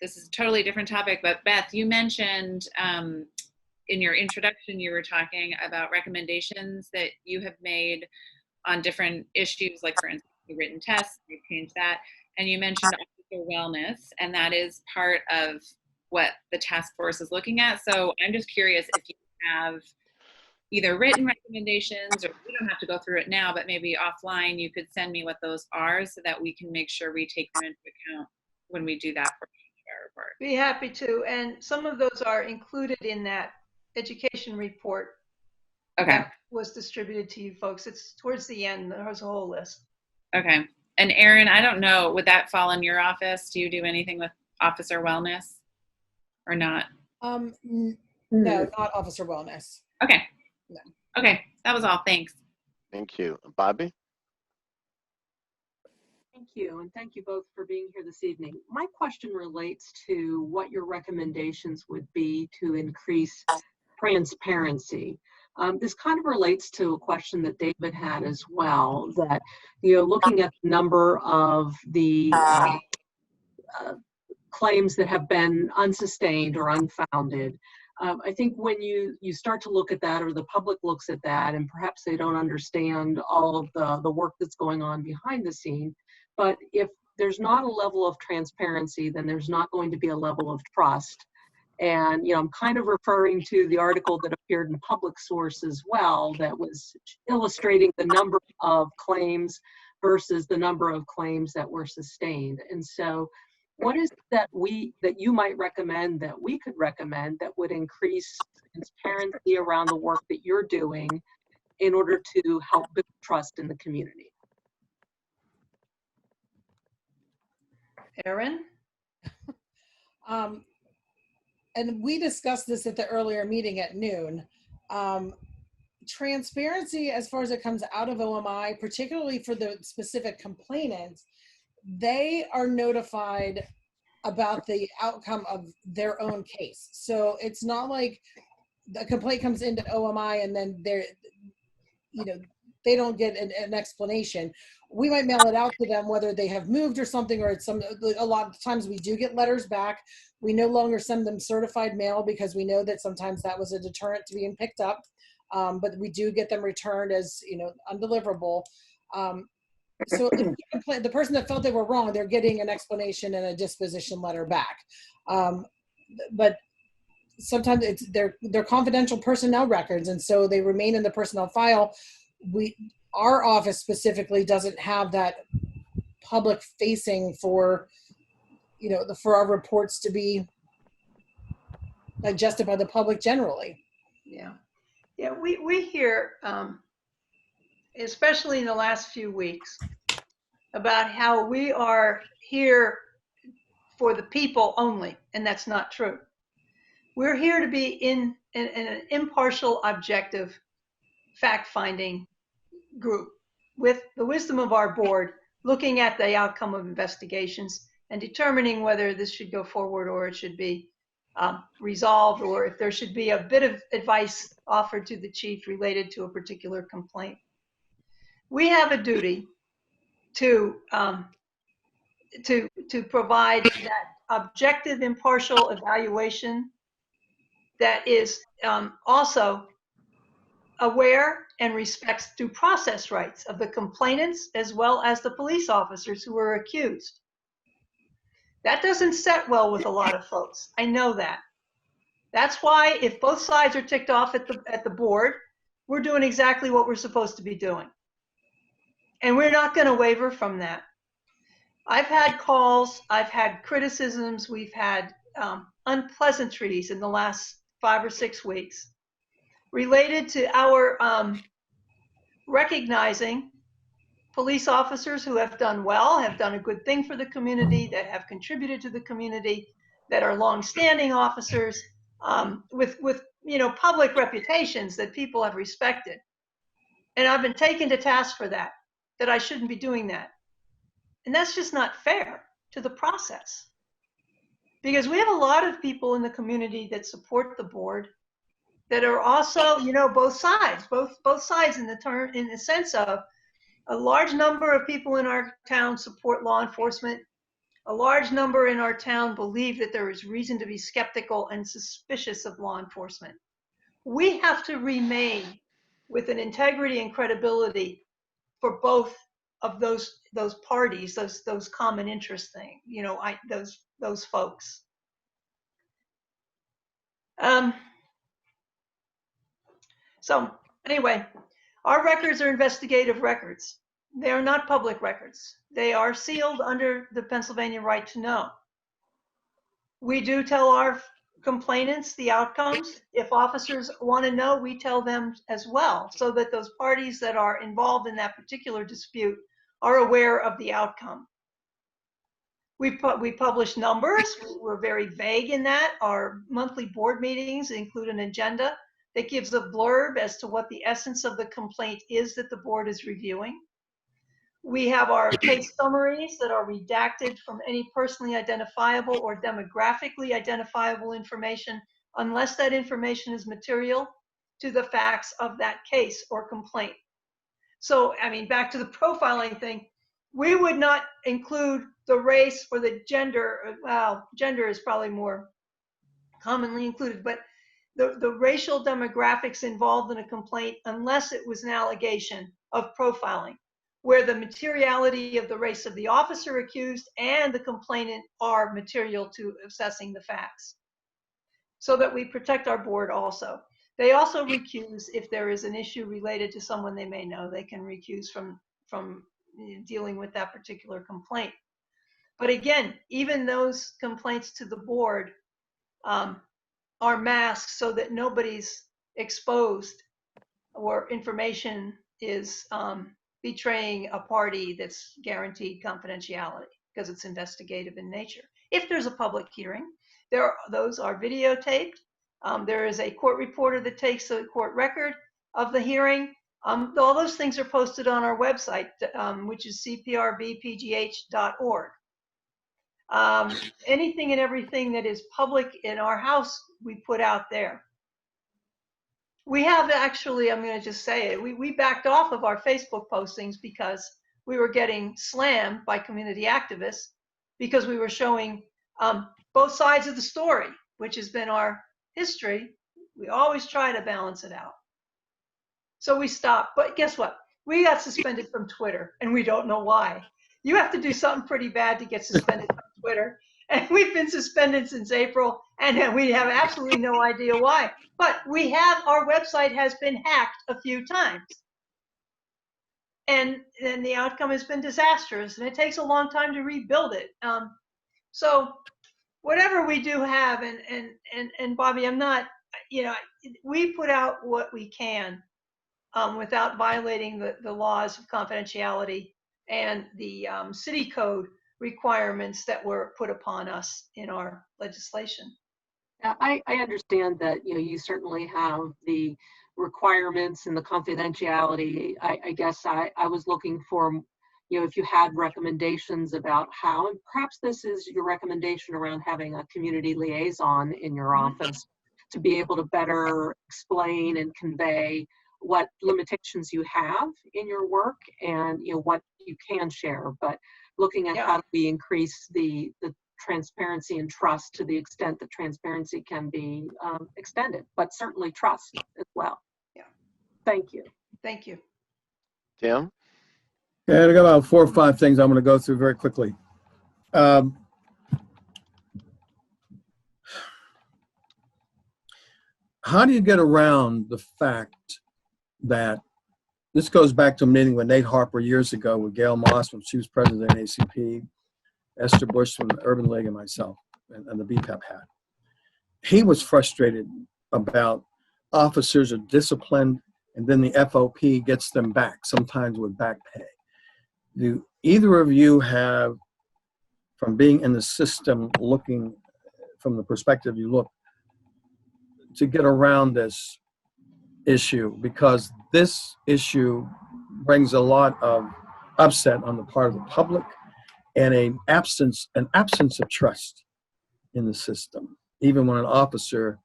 this is a totally different topic, but Beth, you mentioned in your introduction, you were talking about recommendations that you have made on different issues, like for instance, the written test, you've changed that. And you mentioned officer wellness, and that is part of what the task force is looking at. So I'm just curious if you have either written recommendations, or we don't have to go through it now, but maybe offline you could send me what those are so that we can make sure we take them into account when we do that for our report. Be happy to. And some of those are included in that education report that was distributed to you folks. It's towards the end. There's a whole list. Okay. And Aaron, I don't know, would that fall in your office? Do you do anything with officer wellness or not? No, not officer wellness. Okay. No. Okay. That was all. Thanks. Thank you. Bobby? Thank you, and thank you both for being here this evening. My question relates to what your recommendations would be to increase transparency. This kind of relates to a question that David had as well, that, looking at the number of the claims that have been unsustained or unfounded, I think when you start to look at that, or the public looks at that, and perhaps they don't understand all of the work that's going on behind the scene, but if there's not a level of transparency, then there's not going to be a level of trust. And, I'm kind of referring to the article that appeared in Public Source as well, that was illustrating the number of claims versus the number of claims that were sustained. And so what is that you might recommend, that we could recommend, that would increase transparency around the work that you're doing in order to help build trust in the community? Aaron? And we discussed this at the earlier meeting at noon. Transparency, as far as it comes out of OMI, particularly for the specific complainants, they are notified about the outcome of their own case. So it's not like the complaint comes into OMI and then they don't get an explanation. We might mail it out to them, whether they have moved or something, or a lot of times we do get letters back. We no longer send them certified mail because we know that sometimes that was a deterrent to being picked up. But we do get them returned as, undeliverable. So if the person that felt they were wrong, they're getting an explanation and a disposition letter back. But sometimes they're confidential personnel records, and so they remain in the personnel file. our office specifically doesn't have that public facing for, you know, for our reports to be digested by the public generally. Yeah. Yeah, we hear, especially in the last few weeks, about how we are here for the people only, and that's not true. We're here to be in an impartial, objective, fact-finding group with the wisdom of our board, looking at the outcome of investigations and determining whether this should go forward or it should be resolved, or if there should be a bit of advice offered to the chief related to a particular complaint. We have a duty to provide that objective, impartial evaluation that is also aware and respects due process rights of the complainants as well as the police officers who are accused. That doesn't set well with a lot of folks. I know that. That's why if both sides are ticked off at the board, we're doing exactly what we're supposed to be doing. And we're not going to waver from that. I've had calls, I've had criticisms, we've had unpleasantries in the last 5 or 6 weeks related to our recognizing police officers who have done well, have done a good thing for the community, that have contributed to the community, that are longstanding officers with you know, public reputations that people have respected. And I've been taken to task for that I shouldn't be doing that. And that's just not fair to the process. Because we have a lot of people in the community that support the board that are also, you know, both sides in the sense of a large number of people in our town support law enforcement. A large number in our town believe that there is reason to be skeptical and suspicious of law enforcement. We have to remain with an integrity and credibility for both of those parties, those common interest things, you know, those folks. So anyway, our records are investigative records. They are not public records. They are sealed under the Pennsylvania right to know. We do tell our complainants the outcomes. If officers want to know, we tell them as well, so that those parties that are involved in that particular dispute are aware of the outcome. We publish numbers. We're very vague in that. Our monthly board meetings include an agenda that gives a blurb as to what the essence of the complaint is that the board is reviewing. We have our case summaries that are redacted from any personally identifiable or demographically identifiable information, unless that information is material to the facts of that case or complaint. So, I mean, back to the profiling thing, we would not include the race or the gender. Well, gender is probably more commonly included, but the racial demographics involved in a complaint, unless it was an allegation of profiling, where the materiality of the race of the officer accused and the complainant are material to assessing the facts, so that we protect our board also. They also recuse if there is an issue related to someone they may know. They can recuse from dealing with that particular complaint. But again, even those complaints to the board are masked so that nobody's exposed or information is betraying a party that's guaranteed confidentiality because it's investigative in nature. If there's a public hearing, those are videotaped. There is a court reporter that takes a court record of the hearing. All those things are posted on our website, which is cprbpgh.org. Anything and everything that is public in our house, we put out there. We have actually, I'm going to just say it, we backed off of our Facebook postings because we were getting slammed by community activists because we were showing both sides of the story, which has been our history. We always try to balance it out. So we stopped. But guess what? We got suspended from Twitter, and we don't know why. You have to do something pretty bad to get suspended from Twitter. And we've been suspended since April, and we have absolutely no idea why. But our website has been hacked a few times. and the outcome has been disastrous, and it takes a long time to rebuild it. So whatever we do have, and Bobby, I'm not, we put out what we can without violating the laws of confidentiality and the city code requirements that were put upon us in our legislation. Yeah, I understand that, you certainly have the requirements and the confidentiality. I guess I was looking for, if you had recommendations about how, and perhaps this is your recommendation around having a community liaison in your office to be able to better explain and convey what limitations you have in your work and, what you can share. But looking at how do we increase the transparency and trust to the extent that transparency can be extended, but certainly trust as well. Yeah. Thank you. Thank you. Tim? Yeah, I got about 4 or 5 things I'm going to go through very quickly. How do you get around the fact that this goes back to a meeting with Nate Harper years ago with Gail Moss when she was president of ACP, Esther Bush from the Urban League, and myself, and the BPEP had. He was frustrated about officers are disciplined and then the FOP gets them back, sometimes with back pay. Do either of you have, from being in the system, looking from the perspective you look, to get around this issue? Because this issue brings a lot of upset on the part of the public and an absence of trust in the system, even when an officer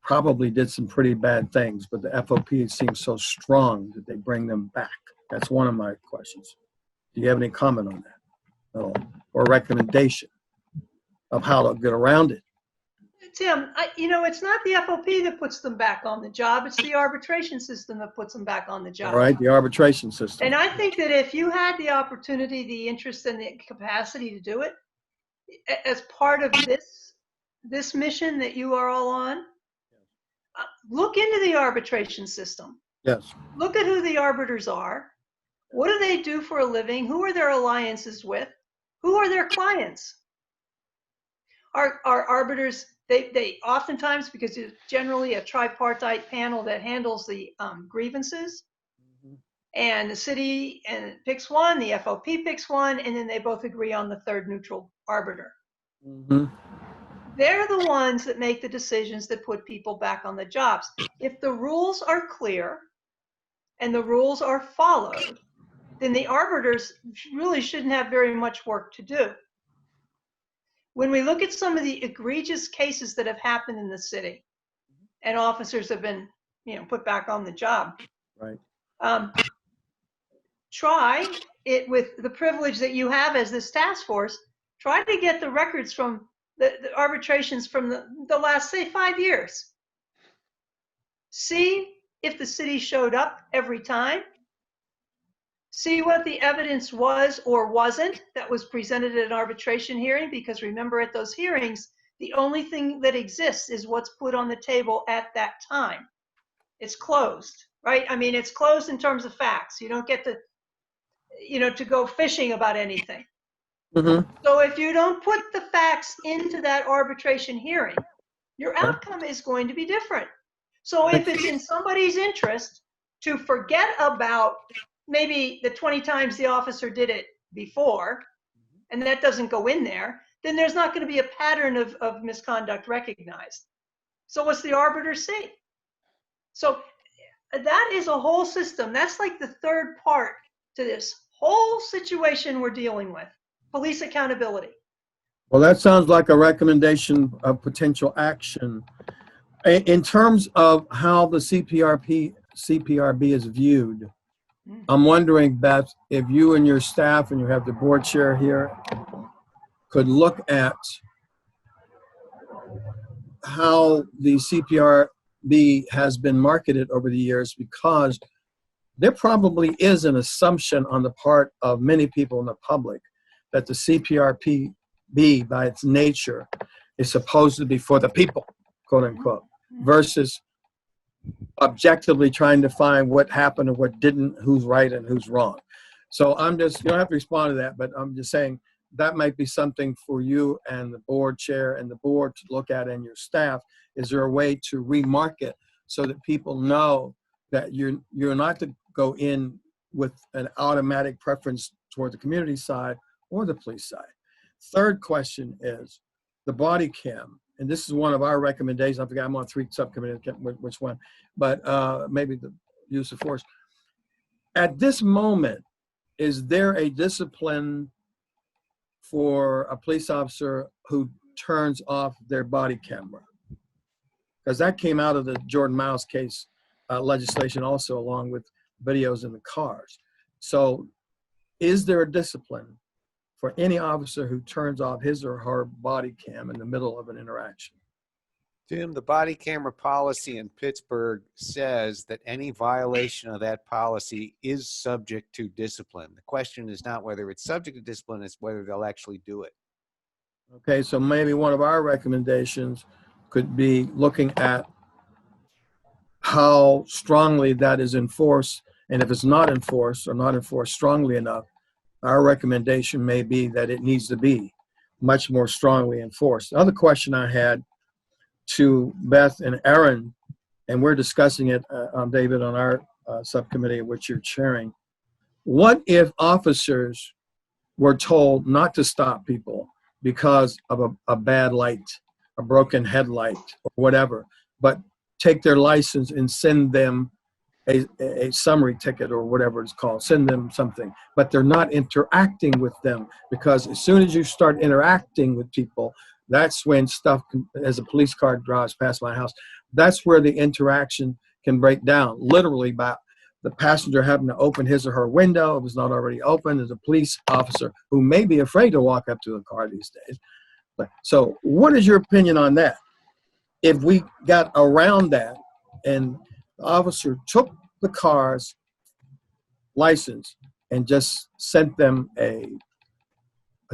probably did some pretty bad things, but the FOP seems so strong that they bring them back. That's one of my questions. Do you have any comment on that at all, or a recommendation of how to get around it? Tim, it's not the FOP that puts them back on the job. It's the arbitration system that puts them back on the job. All right, the arbitration system. And I think that if you had the opportunity, the interest, and the capacity to do it as part of this mission that you are all on, look into the arbitration system. Yes. Look at who the arbiters are. What do they do for a living? Who are their alliances with? Who are their clients? Our arbiters, they oftentimes, because it's generally a tripartite panel that handles the grievances, and the city picks one, the FOP picks one, and then they both agree on the third neutral arbiter. They're the ones that make the decisions that put people back on the jobs. If the rules are clear and the rules are followed, then the arbiters really shouldn't have very much work to do. When we look at some of the egregious cases that have happened in the city, and officers have been, put back on the job, right? Try it with the privilege that you have as this task force. Try to get the records from the arbitrations from the last, say, 5 years. See if the city showed up every time. See what the evidence was or wasn't that was presented at an arbitration hearing, because remember, at those hearings, the only thing that exists is what's put on the table at that time. It's closed, right? I mean, it's closed in terms of facts. You don't get to, to go fishing about anything. So if you don't put the facts into that arbitration hearing, your outcome is going to be different. So if it's in somebody's interest to forget about maybe the 20 times the officer did it before, and that doesn't go in there, then there's not going to be a pattern of misconduct recognized. So what's the arbiter see? So that is a whole system. That's like the third part to this whole situation we're dealing with. Police accountability. Well, that sounds like a recommendation of potential action. In terms of how the CPRB is viewed, I'm wondering, Beth, if you and your staff, and you have the board chair here, could look at how the CPRB has been marketed over the years, because there probably is an assumption on the part of many people in the public that the CPRB, by its nature, is supposed to be for the people, quote unquote, versus objectively trying to find what happened and what didn't, who's right and who's wrong. So I'm just, you don't have to respond to that, but I'm just saying that might be something for you and the board chair and the board to look at and your staff. Is there a way to remarket so that people know that you're not to go in with an automatic preference toward the community side or the police side? Third question is the body cam. And this is one of our recommendations. I forgot, I'm on 3 subcommittees, I can't remember which one, but maybe the use of force. At this moment, is there a discipline for a police officer who turns off their body camera? Because that came out of the Jordan Miles case legislation also, along with videos in the cars. So is there a discipline for any officer who turns off his or her body cam in the middle of an interaction? Tim, the body camera policy in Pittsburgh says that any violation of that policy is subject to discipline. The question is not whether it's subject to discipline, it's whether they'll actually do it. Okay, so maybe one of our recommendations could be looking at how strongly that is enforced. And if it's not enforced or not enforced strongly enough, our recommendation may be that it needs to be much more strongly enforced. The other question I had to Beth and Aaron, and we're discussing it, David, on our subcommittee, which you're chairing. What if officers were told not to stop people because of a bad light, a broken headlight, or whatever, but take their license and send them a summary ticket or whatever it's called, send them something, but they're not interacting with them? Because as soon as you start interacting with people, that's when stuff can, as a police car drives past my house, that's where the interaction can break down, literally by the passenger having to open his or her window if it's not already open. There's a police officer who may be afraid to walk up to a car these days. So what is your opinion on that? If we got around that and the officer took the car's license and just sent them a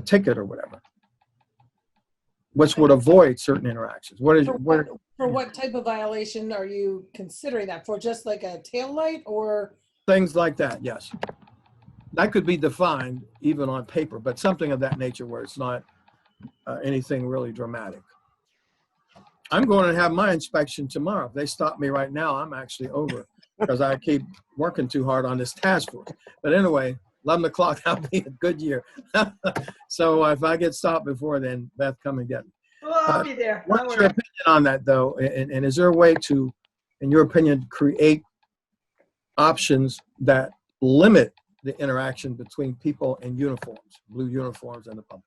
ticket or whatever, which would avoid certain interactions. For what type of violation are you considering that for? Just like a tail light or? Things like that, yes. That could be defined even on paper, but something of that nature where it's not anything really dramatic. I'm going to have my inspection tomorrow. If they stop me right now, I'm actually over because I keep working too hard on this task force. But anyway, 11 o'clock, that'll be a good year. So if I get stopped before then, Beth, come and get me. Well, I'll be there. What's your opinion on that, though? And is there a way to, in your opinion, create options that limit the interaction between people in uniforms, blue uniforms, and the public?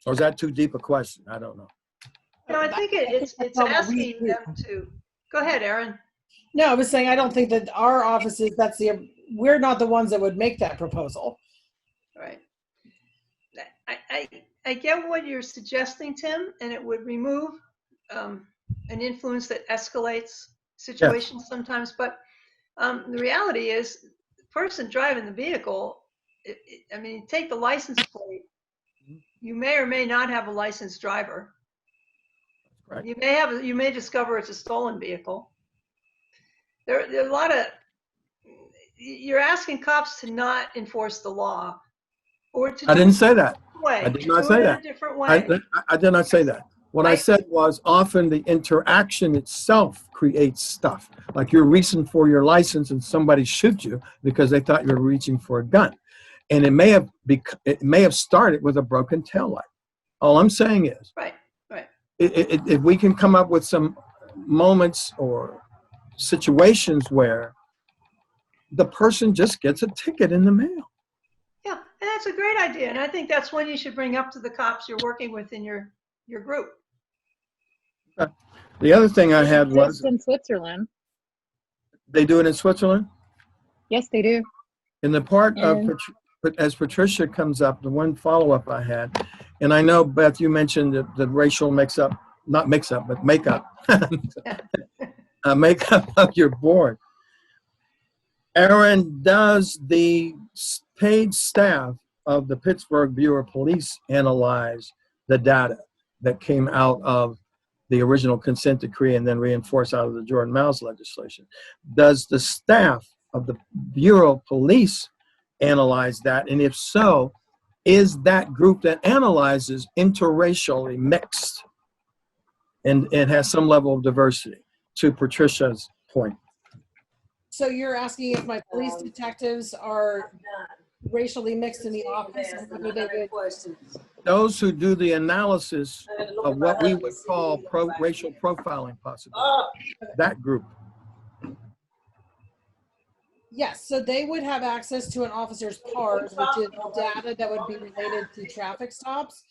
Or is that too deep a question? I don't know. No, I think it's asking them to. Go ahead, Aaron. No, I was saying I don't think that our offices, we're not the ones that would make that proposal. Right. I get what you're suggesting, Tim, and it would remove an influence that escalates situations sometimes. But the reality is, the person driving the vehicle, I mean, take the license plate. You may or may not have a licensed driver. Right. You may discover it's a stolen vehicle. There are a lot of, you're asking cops to not enforce the law, or to. I didn't say that. Way. I did not say that. A different way. I did not say that. What I said was often the interaction itself creates stuff. Like you're reaching for your license and somebody shoots you because they thought you were reaching for a gun. And it may have started with a broken taillight. All I'm saying is, right. If we can come up with some moments or situations where the person just gets a ticket in the mail. Yeah, and that's a great idea. And I think that's one you should bring up to the cops you're working with in your group. The other thing I had was in Switzerland. They do it in Switzerland? Yes, they do. In the part of, as Patricia comes up, the one follow-up I had, and I know, Beth, you mentioned the racial mix-up, not mix-up, but makeup, makeup of your board. Aaron, does the paid staff of the Pittsburgh Bureau of Police analyze the data that came out of the original consent decree and then reinforce out of the Jordan Miles legislation. Does the staff of the Bureau of Police analyze that? And if so, is that group that analyzes interracially mixed and has some level of diversity, to Patricia's point? So you're asking if my police detectives are racially mixed in the office and whether they would. Those who do the analysis of what we would call racial profiling possibility, that group. Yes, so they would have access to an officer's PARS, which is data that would be related to traffic stops,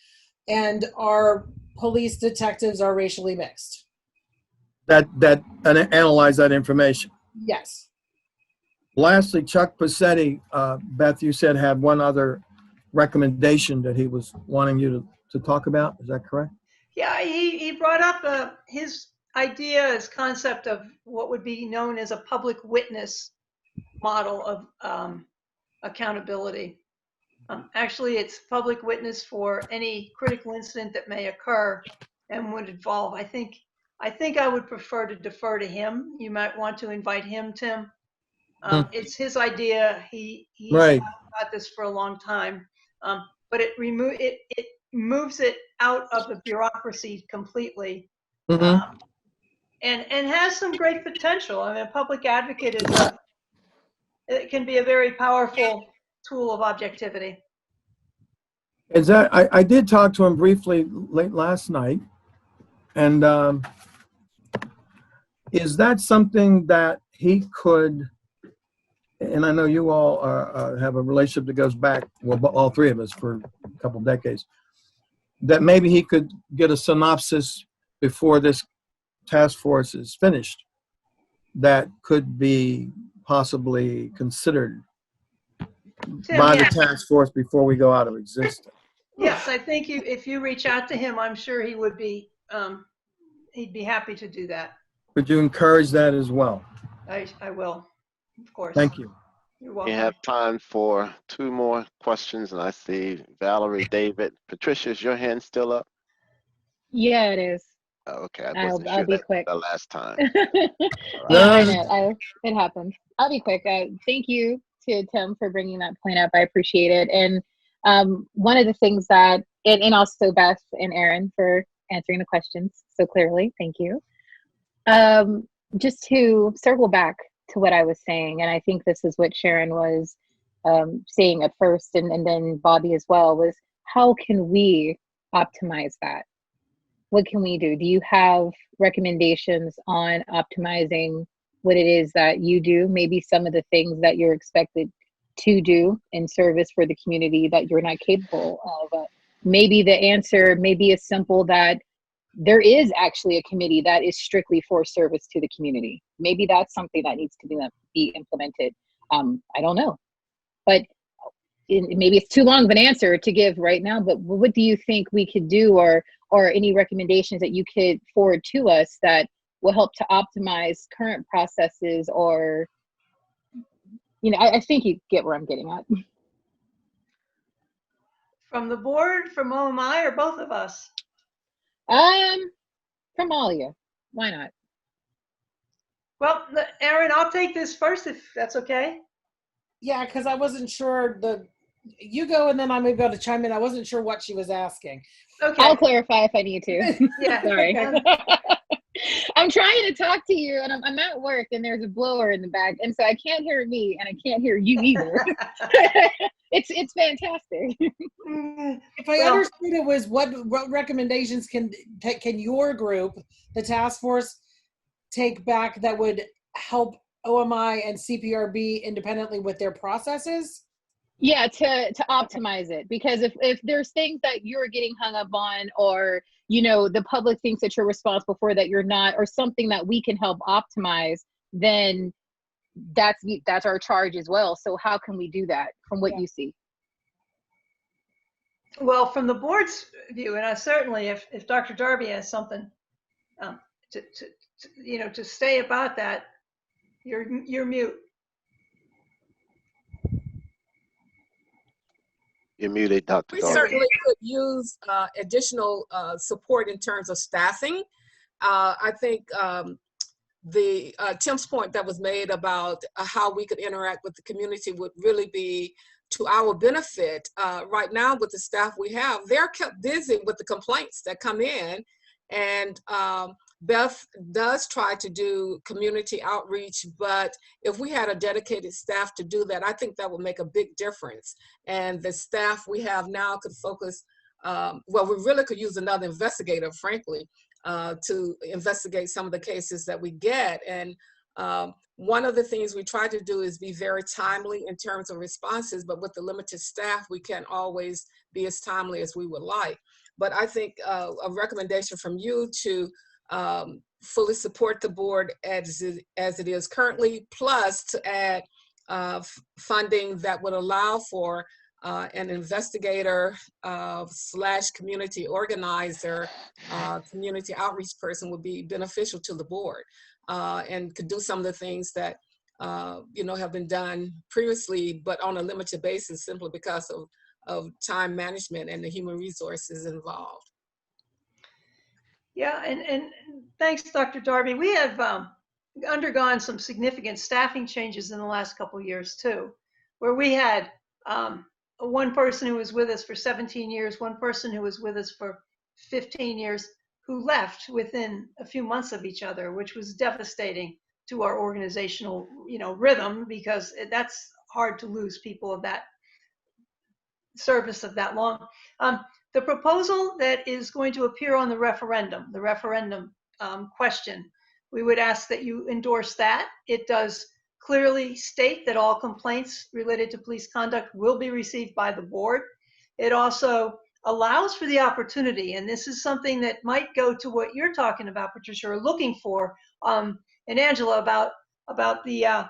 and our police detectives are racially mixed. That analyze that information. Yes. Lastly, Chuck Passetti, Beth, you said had one other recommendation that he was wanting you to talk about. Is that correct? Yeah, he brought up his idea, his concept of what would be known as a public witness model of accountability. Actually, it's public witness for any critical incident that may occur and would involve. I think I would prefer to defer to him. You might want to invite him, Tim. It's his idea. He's right. thought about this for a long time, but it moves it out of the bureaucracy completely, and has some great potential. I mean, a public advocate it can be a very powerful tool of objectivity. Is that I did talk to him briefly late last night, and is that something that he could? And I know you all have a relationship that goes back, well, all three of us, for a couple decades, that maybe he could get a synopsis before this task force is finished that could be possibly considered by the task force before we go out of existence. Yes, I think if you reach out to him, I'm sure he would be, he'd be happy to do that. Would you encourage that as well? I will, of course. Thank you. You're welcome. We have time for 2 more questions, and I see Valerie, David. Patricia, is your hand still up? Yeah, it is. Oh, okay, I wasn't I'll sure be that quick. the last time. I know, it happens. I'll be quick. Thank you to Tim for bringing that point up. I appreciate it. And one of the things that, and also Beth and Aaron for answering the questions so clearly. Thank you. Just to circle back to what I was saying, and I think this is what Sharon was saying at first, and then Bobby as well, was how can we optimize that? What can we do? Do you have recommendations on optimizing what it is that you do? Maybe some of the things that you're expected to do in service for the community that you're not capable of. Maybe the answer may be as simple that there is actually a committee that is strictly for service to the community. Maybe that's something that needs to be implemented. I don't know, but maybe it's too long of an answer to give right now, but what do you think we could do, or any recommendations that you could forward to us that will help to optimize current processes? Or, I think you get where I'm getting at. From the board, from OMI, or both of us? From all of you. Why not? Well, Aaron, I'll take this first if that's okay. Yeah, because I wasn't sure you go and then I'm able to chime in. I wasn't sure what she was asking. Okay. I'll clarify if I need to. Yeah. Sorry. I'm trying to talk to you, and I'm at work, and there's a blower in the back, and so I can't hear me, and I can't hear you either. It's fantastic. If I understood it was what recommendations can your group, the task force, take back that would help OMI and CPRB independently with their processes? Yeah, to optimize it, because if there's things that you're getting hung up on, or the public thinks that you're responsible for that you're not, or something that we can help optimize, then that's our charge as well. So how can we do that from what you see? Well, from the board's view, and I certainly, if Dr. Darby has something to say about that, you're mute. You're muted, Dr. We Darby. certainly could use additional support in terms of staffing. I think the Tim's point that was made about how we could interact with the community would really be to our benefit. Right now with the staff we have, they're kept busy with the complaints that come in, and Beth does try to do community outreach, but if we had a dedicated staff to do that, I think that would make a big difference. And the staff we have now could focus, well, we really could use another investigator, frankly, to investigate some of the cases that we get. And one of the things we try to do is be very timely in terms of responses, but with the limited staff, we can't always be as timely as we would like. But I think a recommendation from you to fully support the board as it is currently, plus to add funding that would allow for an investigator / community organizer, community outreach person would be beneficial to the board, and could do some of the things that have been done previously, but on a limited basis, simply because of time management and the human resources involved. Yeah, and thanks, Dr. Darby. We have undergone some significant staffing changes in the last couple of years too, where we had one person who was with us for 17 years, one person who was with us for 15 years, who left within a few months of each other, which was devastating to our organizational, rhythm, because that's hard to lose people of that service of that long. The proposal that is going to appear on the referendum question, we would ask that you endorse that. It does clearly state that all complaints related to police conduct will be received by the board. It also allows for the opportunity, and this is something that might go to what you're talking about, Patricia, or looking for, and Angela, about the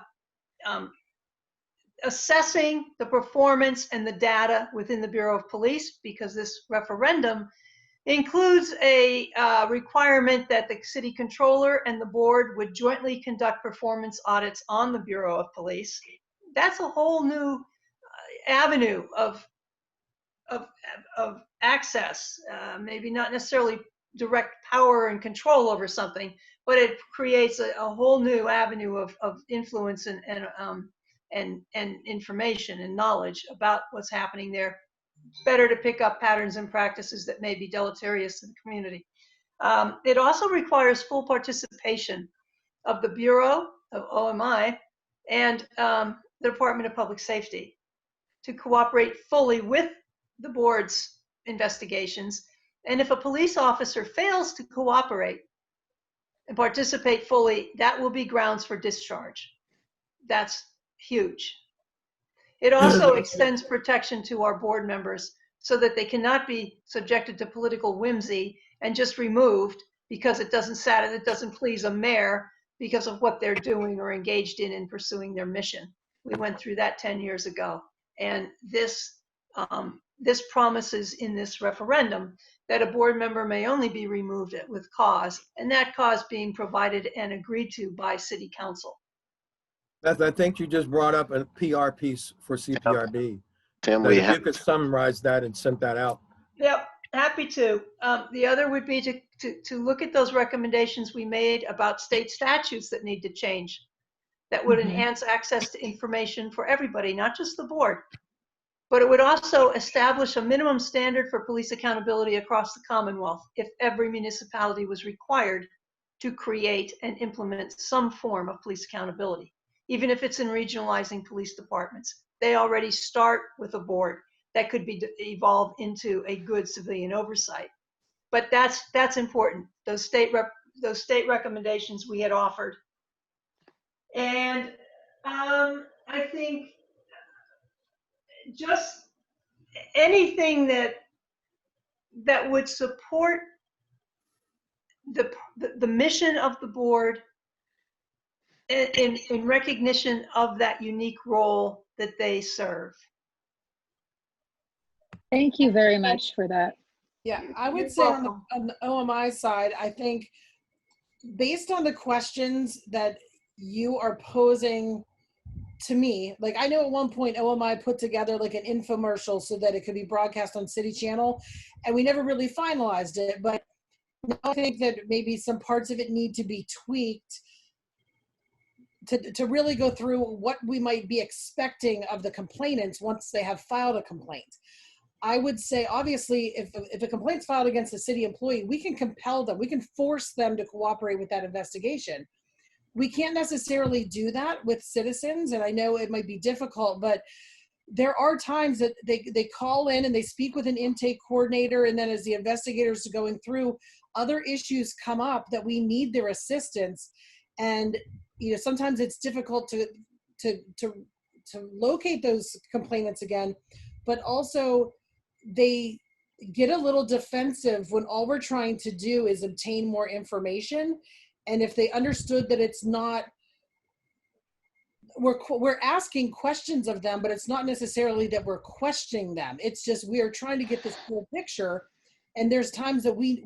assessing the performance and the data within the Bureau of Police, because this referendum includes a requirement that the city controller and the board would jointly conduct performance audits on the Bureau of Police. That's a whole new avenue of access, maybe not necessarily direct power and control over something, but it creates a whole new avenue of influence and information and knowledge about what's happening there. Better to pick up patterns and practices that may be deleterious to the community. It also requires full participation of the Bureau of OMI and the Department of Public Safety to cooperate fully with the board's investigations. And if a police officer fails to cooperate and participate fully, that will be grounds for discharge. That's huge. It also extends protection to our board members so that they cannot be subjected to political whimsy and just removed because it doesn't please a mayor because of what they're doing or engaged in pursuing their mission. We went through that 10 years ago. And this promises in this referendum that a board member may only be removed with cause, and that cause being provided and agreed to by city council. Beth, I think you just brought up a PR piece for CPRB. Tim, If you could summarize that and send that out. Yep, happy to. The other would be to look at those recommendations we made about state statutes that need to change, that would enhance access to information for everybody, not just the board. But it would also establish a minimum standard for police accountability across the Commonwealth if every municipality was required to create and implement some form of police accountability, even if it's in regionalizing police departments. They already start with a board that could be evolved into a good civilian oversight. But that's important. Those state recommendations we had offered. And I think just anything that would support the mission of the board in recognition of that unique role that they serve. Thank you very much for that. Yeah, I would say on the OMI side, I think based on the questions that you are posing to me, like I know at one point OMI put together like an infomercial so that it could be broadcast on City Channel, and we never really finalized it, but I think that maybe some parts of it need to be tweaked to really go through what we might be expecting of the complainants once they have filed a complaint. I would say, obviously, if a complaint's filed against a city employee, we can compel them, we can force them to cooperate with that investigation. We can't necessarily do that with citizens, and I know it might be difficult, but there are times that they call in and they speak with an intake coordinator, and then as the investigators are going through, other issues come up that we need their assistance. And sometimes it's difficult to locate those complainants again, but also they get a little defensive when all we're trying to do is obtain more information. And if they understood that it's not, we're asking questions of them, but it's not necessarily that we're questioning them. It's just we are trying to get this full picture. And there's times that we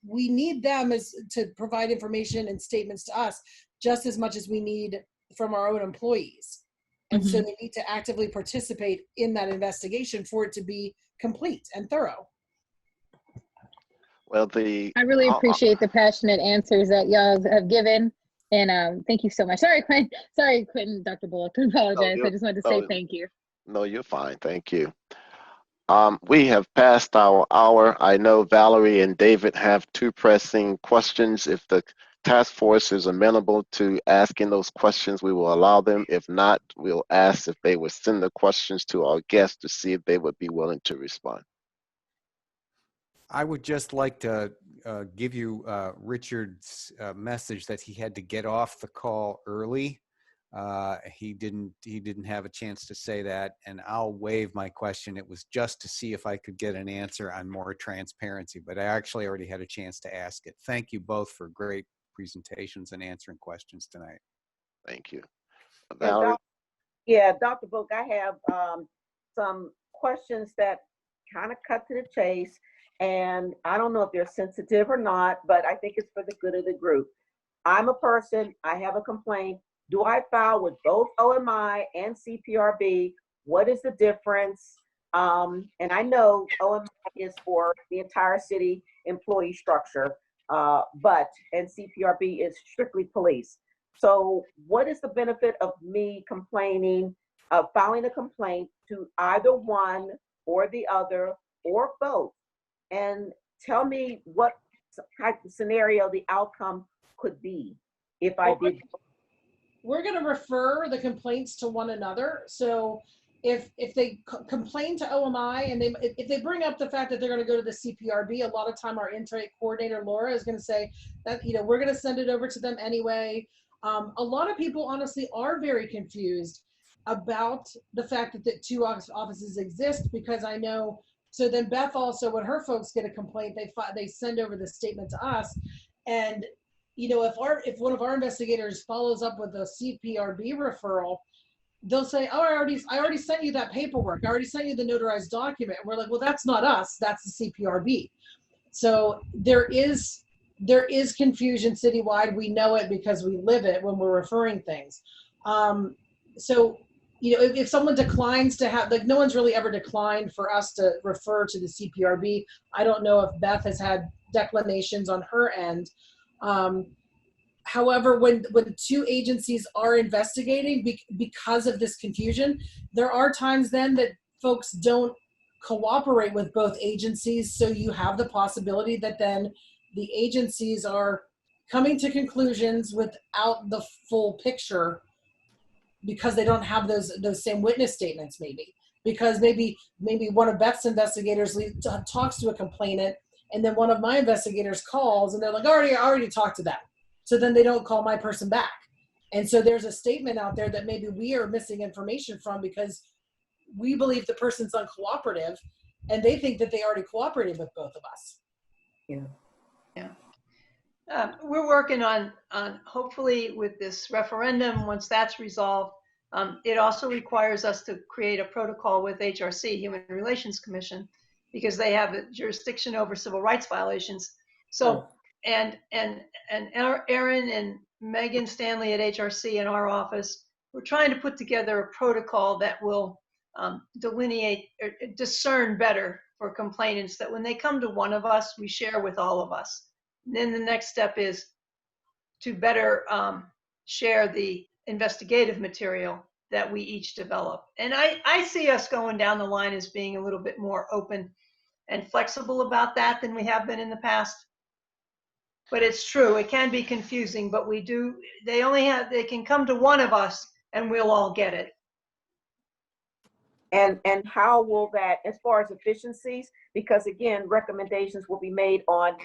need them to provide information and statements to us just as much as we need from our own employees. And so they need to actively participate in that investigation for it to be complete and thorough. Well, I really appreciate the passionate answers that y'all have given. And thank you so much. Sorry, Quentin, Dr. Bullock, I apologize. I just wanted to say thank you. No, you're fine. Thank you. We have passed our hour. I know Valerie and David have two pressing questions. If the task force is amenable to asking those questions, we will allow them. If not, we'll ask if they would send the questions to our guests to see if they would be willing to respond. I would just like to give you Richard's message that he had to get off the call early. He didn't have a chance to say that, and I'll waive my question. It was just to see if I could get an answer on more transparency, but I actually already had a chance to ask it. Thank you both for great presentations and answering questions tonight. Thank you. Valerie? Yeah, Dr. Book, I have some questions that kind of cut to the chase, and I don't know if they're sensitive or not, but I think it's for the good of the group. I'm a person, I have a complaint. Do I file with both OMI and CPRB? What is the difference? And I know OMI is for the entire city employee structure, and CPRB is strictly police. So what is the benefit of me filing a complaint to either one or the other or both? And tell me what type of scenario the outcome could be if I did. We're going to refer the complaints to one another. So if they complain to OMI and if they bring up the fact that they're going to go to the CPRB, a lot of time our intake coordinator, Laura, is going to say that, we're going to send it over to them anyway. A lot of people honestly are very confused about the fact that the two offices exist, because I know, so then Beth also, when her folks get a complaint, they send over the statement to us. And if one of our investigators follows up with a CPRB referral, they'll say, "Oh, I already sent you that paperwork. I already sent you the notarized document." And we're like, "Well, that's not us. That's the CPRB." So there is confusion citywide. We know it because we live it when we're referring things. So if someone declines to have, no one's really ever declined for us to refer to the CPRB. I don't know if Beth has had declinations on her end. However, when two agencies are investigating because of this confusion, there are times then that folks don't cooperate with both agencies. So you have the possibility that then the agencies are coming to conclusions without the full picture because they don't have those same witness statements, maybe. Because maybe one of Beth's investigators talks to a complainant, and then one of my investigators calls and they're like, I already talked to them. So then they don't call my person back. And so there's a statement out there that maybe we are missing information from because we believe the person's uncooperative and they think that they already cooperated with both of us. Yeah. We're working on hopefully with this referendum, once that's resolved, it also requires us to create a protocol with HRC, Human Relations Commission, because they have jurisdiction over civil rights violations. So, and Erin and Megan Stanley at HRC in our office, we're trying to put together a protocol that will delineate or discern better for complainants, that when they come to one of us, we share with all of us. Then the next step is to better share the investigative material that we each develop. And I see us going down the line as being a little bit more open and flexible about that than we have been in the past. But it's true, it can be confusing, but they can come to one of us and we'll all get it. And how will that, as far as efficiencies, because again, recommendations will be made on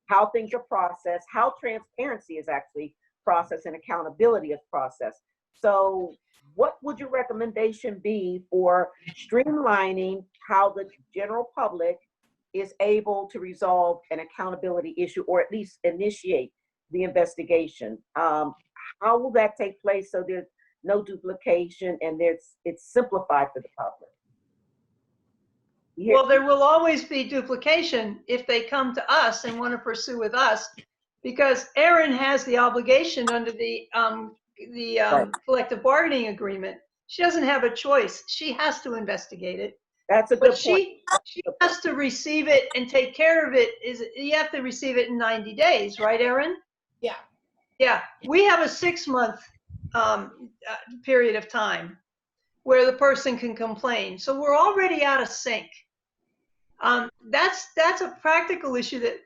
how things are processed, how transparency is actually processed and accountability is processed. So what would your recommendation be for streamlining how the general public is able to resolve an accountability issue, or at least initiate the investigation? How will that take place so there's no duplication and it's simplified for the public? Well, there will always be duplication if they come to us and want to pursue with us, because Erin has the obligation under the Right. collective bargaining agreement. She doesn't have a choice. She has to investigate it. That's a But good point. she has to receive it and take care of it. You have to receive it in 90 days, right, Erin? Yeah. Yeah. We have a 6-month period of time where the person can complain. So we're already out of sync. That's a practical issue that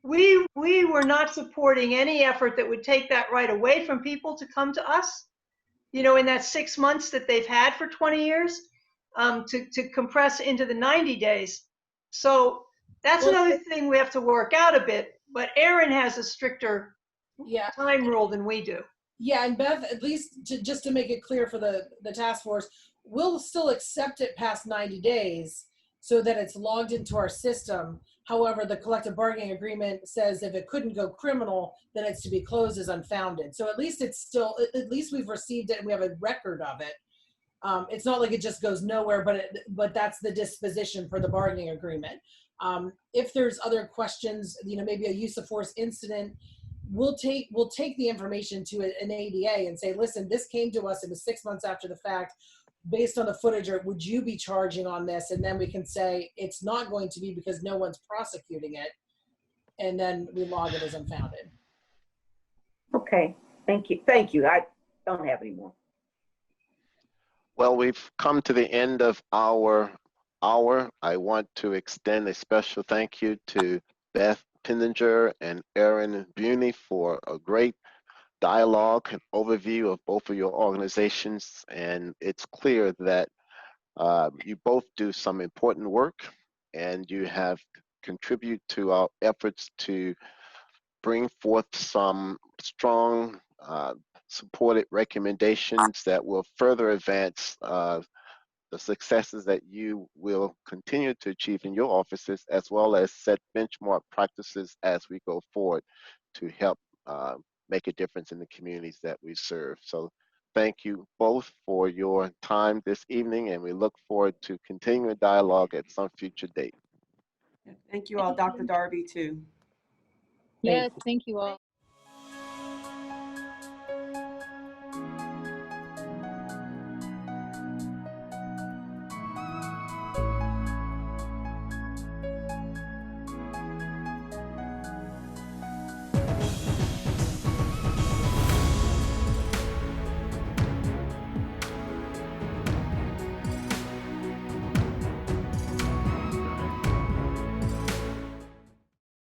we were not supporting any effort that would take that right away from people to come to us, you know, in that 6 months that they've had for 20 years, to compress into the 90 days. So that's another thing we have to work out a bit, but Erin has a stricter time rule than we do. Yeah, and Beth, at least just to make it clear for the task force, we'll still accept it past 90 days so that it's logged into our system. However, the collective bargaining agreement says if it couldn't go criminal, then it's to be closed as unfounded. So at least it's still, at least we've received it and we have a record of it. It's not like it just goes nowhere, but that's the disposition for the bargaining agreement. If there's other questions, you know, maybe a use of force incident, we'll take the information to an ADA and say, listen, this came to us, it was 6 months after the fact. Based on the footage, or would you be charging on this? And then we can say it's not going to be because no one's prosecuting it. And then we log it as unfounded. Okay, thank you. Thank you. I don't have any more. Well, we've come to the end of our hour. I want to extend a special thank you to Beth Pinninger and Erin Buney for a great dialogue and overview of both of your organizations. And it's clear that you both do some important work and you have contributed to our efforts to bring forth some strong supported recommendations that will further advance the successes that you will continue to achieve in your offices, as well as set benchmark practices as we go forward to help make a difference in the communities that we serve. So thank you both for your time this evening, and we look forward to continuing dialogue at some future date. Thank you all, Dr. Darby, too. Yes, thank you all.